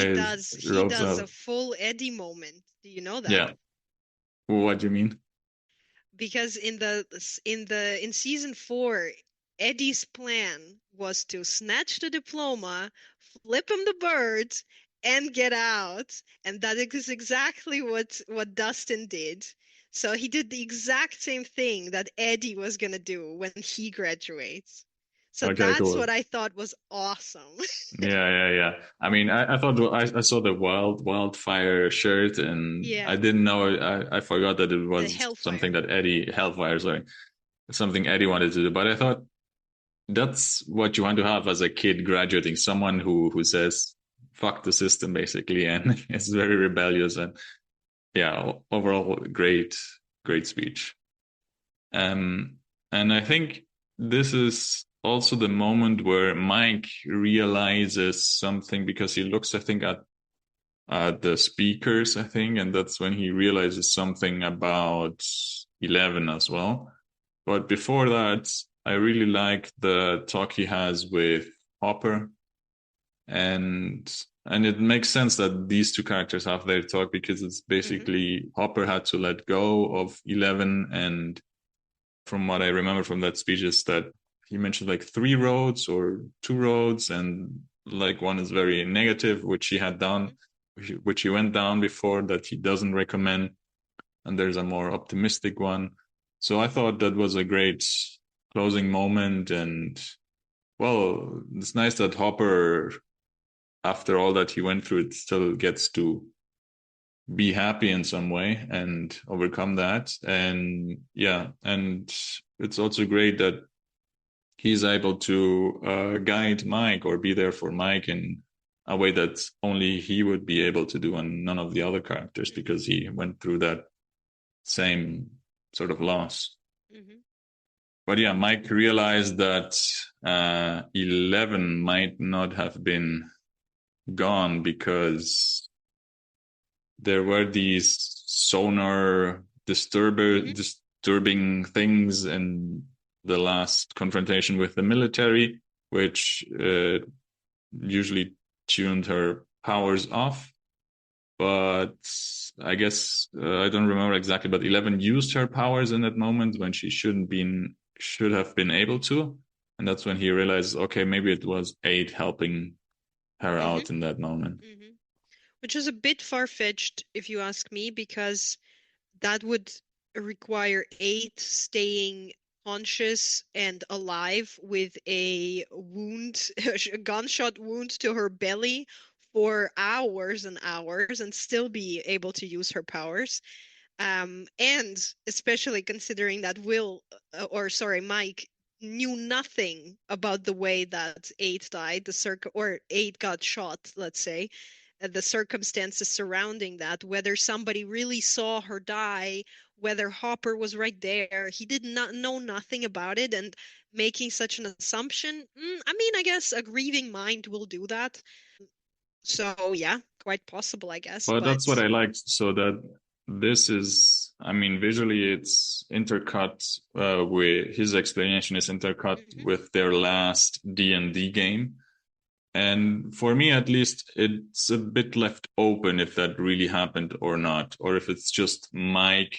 robes does off." a full Eddie moment. Do you know that? Yeah, what do you mean? Because in season 4, Eddie's plan was to snatch the diploma, flip him the bird, and get out. And that is exactly what Dustin did. So he did the exact same thing that Eddie was gonna do when he graduates. So Okay, that's cool. what I thought was awesome. Yeah. I mean, I thought I saw the wildfire shirt, and I Yeah, didn't know. I forgot that it the was something Hellfire. that Eddie Hellfire, sorry, something Eddie wanted to do. But I thought that's what you want to have as a kid graduating, someone who says fuck the system basically, and is very rebellious. And yeah, overall great speech. Um, and I think this is also the moment where Mike realizes something, because he looks, I think, at the speakers, I think, and that's when he realizes something about 11 as well. But before that, I really like the talk he has with Hopper, and it makes sense that these two characters have their talk, because it's Hmm. basically Hopper had to let go of 11, and from what I remember from that speech is that he mentioned like 3 roads or 2 roads, and like one is very negative, which he had Hmm. done, which he went down before, that he doesn't recommend, and there's a more optimistic one. So I thought that was a great closing moment, and well, it's nice that Hopper, after all that he went through, it still gets to be happy in some way and overcome that. And yeah, and it's also great that he's able to guide Mike, or be there for Mike in a way that only he would be able to do, and none of the other characters, Hmm. because he went through that same sort of loss. Hmm. But yeah, Mike realized that 11 might not have been gone, because there were these sonar Hmm. disturbing things in the last confrontation with the military, which usually tuned her powers off. But I guess I don't remember exactly. But 11 used her powers in that moment when she should have been able to, and that's when he realized, okay, maybe it was 8 helping her Hmm. out in that moment. Hmm. Which is a bit far-fetched, if you ask me, because that would require eight staying conscious and alive with a wound, a gunshot wound to her belly for hours and hours, and still be able to use her powers. And especially considering that Mike knew nothing about the way that Eight died, or Eight got shot, let's say, the circumstances surrounding that, whether somebody really saw her die, whether Hopper was right there. He did not know nothing about it, and making such an assumption, I mean, I guess a grieving mind will do that. So yeah, quite possible, I guess, But that's what but I liked. So that this is, I mean, visually it's intercut with his explanation is intercut mhm, with their last D&D game. And for me, at least, it's a bit left open if that really happened or not, or if it's just Mike,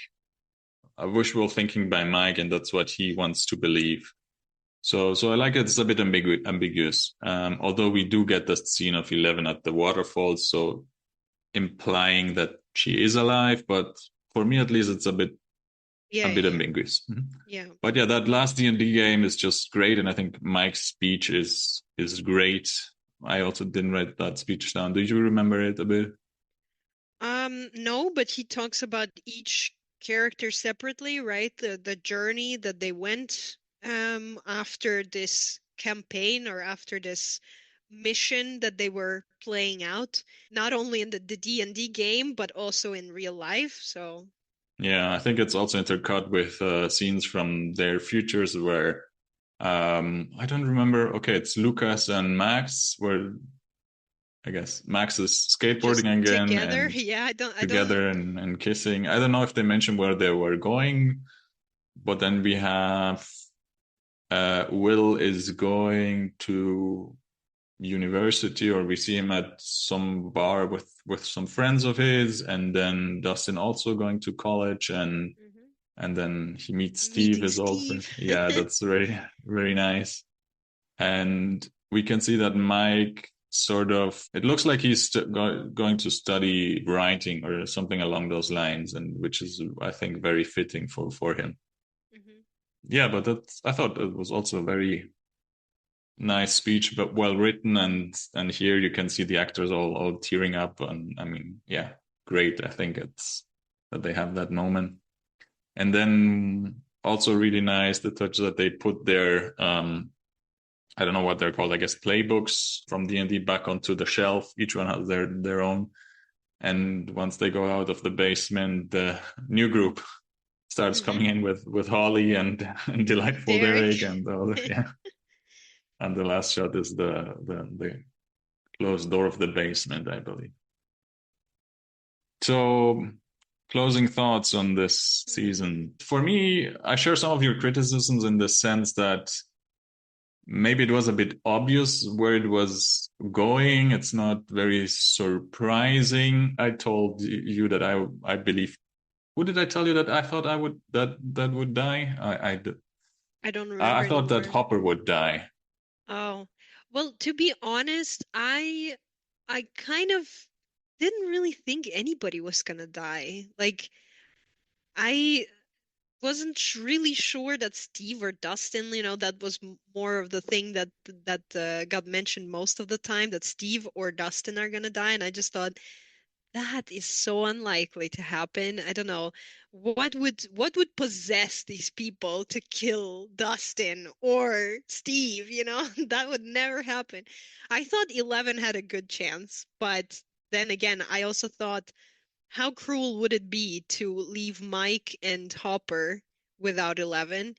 a wishful thinking by Mike, and that's what he wants to believe. So I like it. It's a bit ambiguous. Although we do get the scene of 11 at the waterfall, so implying that she is alive, but for me at least, it's a yeah, bit yeah, ambiguous. yeah. But yeah, that last D&D game is just great, and I think Mike's speech is great. I also didn't write that speech down. Do you remember it a bit? No, but he talks about each character separately, right? The journey that they went, after this campaign or after this mission that they were playing out, not only in the D&D game, but also in real life. So, Yeah, I think it's also intercut with scenes from their futures where I don't remember. Okay, it's Lucas and Max, where I guess Max is just skateboarding again together. and Yeah, I don't. together and kissing. I don't know if they mentioned where they were going, but then we have Will is going to university, or we see him at some bar with some friends of his, and then Dustin also going to college, Mhm. and then he meets Steve, Meeting his old friend. Steve. Yeah, that's very very nice. And we can see that Mike sort of, it looks like he's going to study writing or something along those lines, and which is, I think, very fitting for him. Mhm. Yeah, but that's, I thought it was also a very nice speech, but well written, and here you can see the actors all tearing up, and I mean, yeah, great. I think it's that they have that moment. And then also really nice the touch that they put their I don't know what they're called, I guess playbooks from D&D back onto the shelf. Each one has their own. And once they go out of the basement, the new group starts Mhm. coming in with Holly and Delightful Derek Derek. and all, yeah. And the last shot is the closed door of the basement, I believe. So, closing thoughts on this Mhm. season. For me, I share some of your criticisms in the sense that maybe it was a bit obvious where it was going. It's not very surprising. I told you that I believe. Who did I tell you that I thought I would that would die? I don't I remember thought that anymore. Hopper would die. Oh, well, to be honest, I kind of didn't really think anybody was gonna die. Like, I wasn't really sure that Steve or Dustin, that was more of the thing that got mentioned most of the time, that Steve or Dustin are gonna die, and I just thought that is so unlikely to happen. I don't know. What would possess these people to kill Dustin or Steve, That would never happen. I thought 11 had a good chance, but then again, I also thought how cruel would it be to leave Mike and Hopper without 11?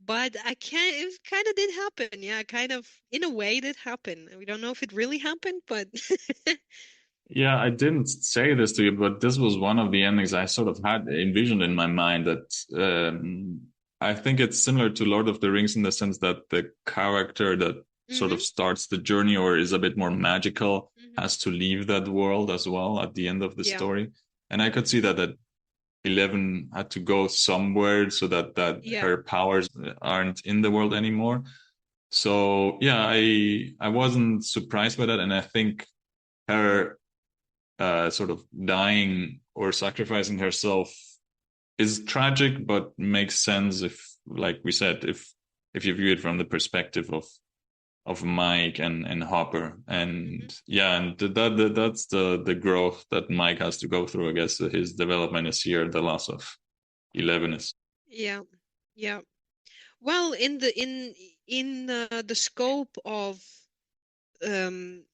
But I can't, it kind of did happen. Yeah, kind of, in a way, it did happen. We don't know if it really happened, but Yeah, I didn't say this to you, but this was one of the endings I sort of had envisioned in my mind that I think it's similar to Lord of the Rings in the sense that the character that sort of hmm starts the journey or is a bit more magical hmm has to leave that world as well at the end of the Yeah. story. And I could see that 11 had to go somewhere so that Yeah. her powers aren't in the world anymore. So yeah, I wasn't surprised by that, and I think her sort of dying or sacrificing herself is tragic, but makes sense if, like we said, if you view it from the perspective of Mike and Hopper, hmm and yeah, and that's the growth that Mike has to go through. I guess his development is here. The loss of 11 is. Yeah. Yeah. Well, in the scope of um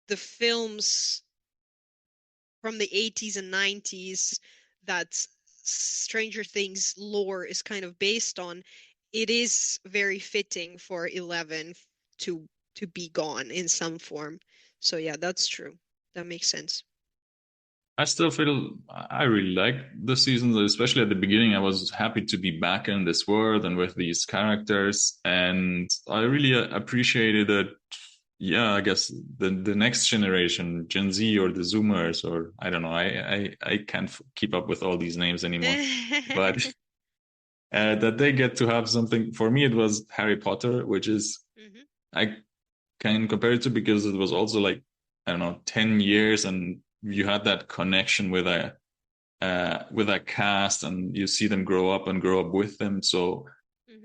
the films from the 80s and 90s that Stranger Things lore is kind of based on, it is very fitting for 11 to be gone in some form. So yeah, that's true. That makes sense. I still feel I really like the season, especially at the beginning. I was happy to be back in this world and with these characters, and I really appreciated it. Yeah, I guess the next generation, Gen Z or the Zoomers, or I don't know. I can't keep up with all these names anymore, but that they get to have something. For me, it was Harry Potter, which is hmm I can compare it to because it was also like I don't know 10 years, and you had that connection with a cast, and you see them grow up with them. So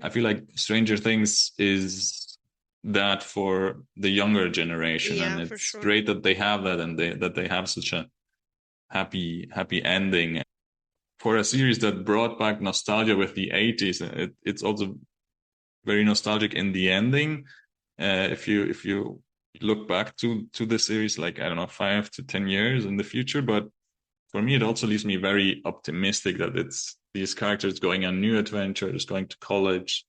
I hmm feel like Stranger Things is that for the younger generation, and Yeah, for it's sure. great that they have that, and they have such a happy ending for a series that brought back nostalgia with the 80s. It's also very nostalgic in the ending. If you look back to the series, like I don't know, 5 to 10 years in the future, but for me, it also leaves me very optimistic that it's these characters going on new adventures, going to college,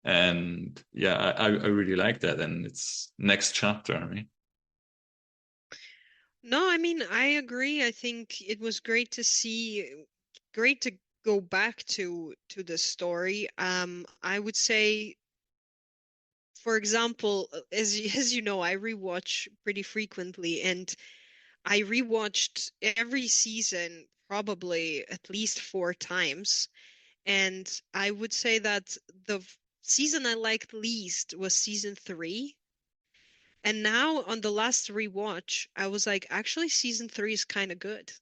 and yeah, I really like that, and it's next chapter. I mean, No, I mean, I agree. I think it was great to see, great to go back to the story. I would say, for example, as you know, I rewatch pretty frequently, and I rewatched every season probably at least 4 times. And I would say that season I liked least was season 3. And now on the last rewatch, I was like, actually, season 3 is kind of good.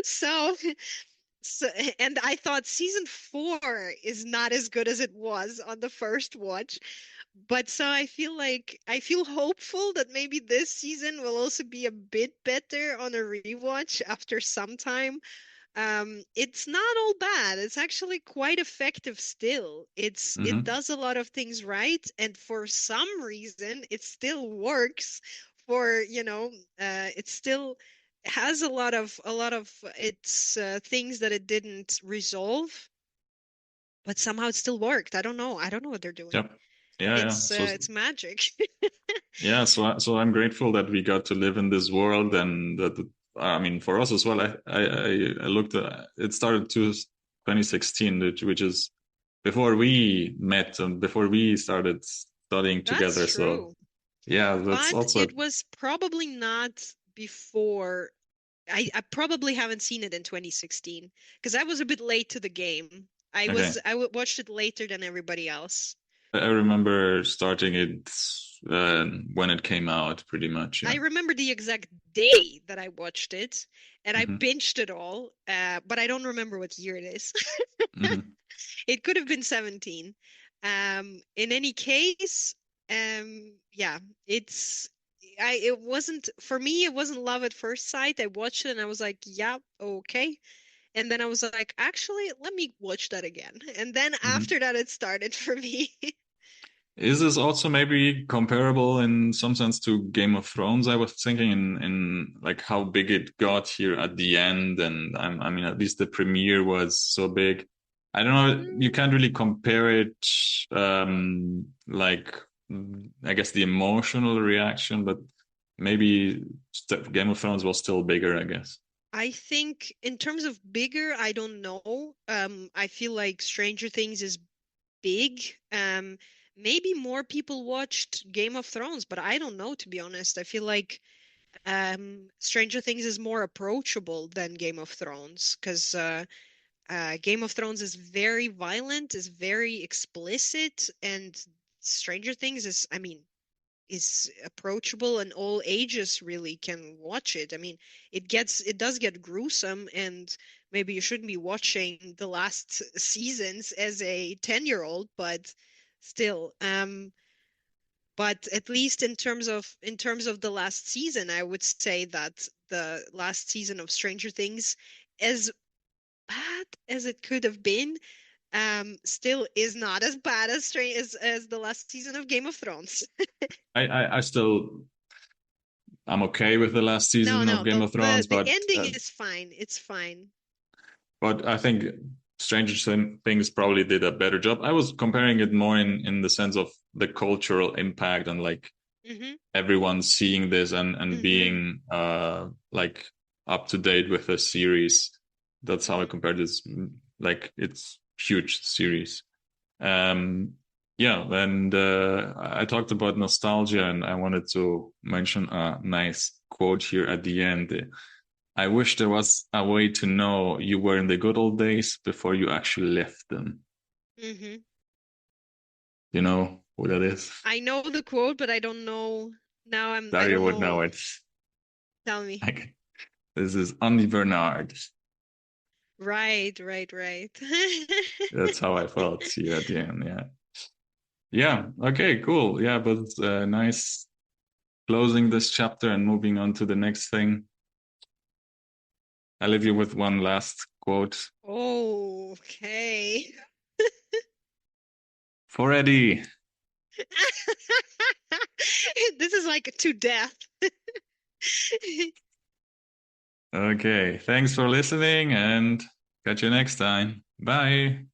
So, so, and I thought season 4 is not as good as it was on the first watch. But so I feel hopeful that maybe this season will also be a bit better on a rewatch after some time. It's not all bad. It's actually quite effective still. It mm-hmm. does a lot of things right, and for some reason, it still works for, it still has a lot of its things that it didn't resolve, but somehow it still worked. I don't know. I don't know what they're doing. Yep, yeah, yeah. So It's magic. yeah, so I'm grateful that we got to live in this world, and that I mean for us as well. I looked at it started to 2016, which is before we met and before we started studying That's together. So true. yeah, that's But also it was probably not before. I probably haven't seen it in 2016 because I was a bit late to the game. okay. Watched it later than everybody else. I remember starting it when it came out, pretty much. I Yeah. remember the exact day that I watched it, and I hmm binged it all, but I don't remember what year it is. hmm It could have been 17. In any case, yeah, it's it wasn't for me, it wasn't love at first sight. I watched it and I was like, yeah, okay. And then I was like, actually, let me watch that again. And then hmm after that, it started for me. Is this also maybe comparable in some sense to Game of Thrones? I was thinking in like how big it got here at the end, and I mean at least the premiere was so big. I don't know. You can't Mm, really compare it, like I guess the emotional reaction, but maybe Game of Thrones was still bigger, I guess. I think in terms of bigger, I don't know. I feel like Stranger Things is big. Maybe more people watched Game of Thrones, but I don't know, to be honest. I feel like Stranger Things is more approachable than Game of Thrones because Game of Thrones is very violent, is very explicit, and Stranger Things is, I mean, is approachable and all ages really can watch it. I mean, it does get gruesome, and maybe you shouldn't be watching the last seasons as a 10-year-old, but still, but at least in terms of the last season, I would say that the last season of Stranger Things, as bad as it could have been, still is not as bad as the last season of Game of Thrones. I still I'm okay with the last No, season of no, Game the of the Thrones, the but ending is fine. It's fine. I think Things probably did a better job. I was comparing it more in the sense of the cultural impact and like Hmm. everyone seeing this and Hmm. being like up to date with the series. That's how I Hmm. compared this. Like it's huge series. Um, yeah, and I talked about nostalgia, and I wanted to mention a nice quote here at the end. I wish there was a way to know you were in the good old days before you actually left them. Hmm. You know who that is? I know the quote, but I don't know. I Dario don't would know know. it. Tell me. Like, this is Andy Bernard. Right, right, right. That's how I felt here at the end. Yeah. Yeah. Okay, cool. Yeah, but nice closing this chapter and moving on to the next thing. I'll leave you with one last quote. Oh, okay. for Eddie. This is like to death. Okay, thanks for listening and catch you next time. Bye.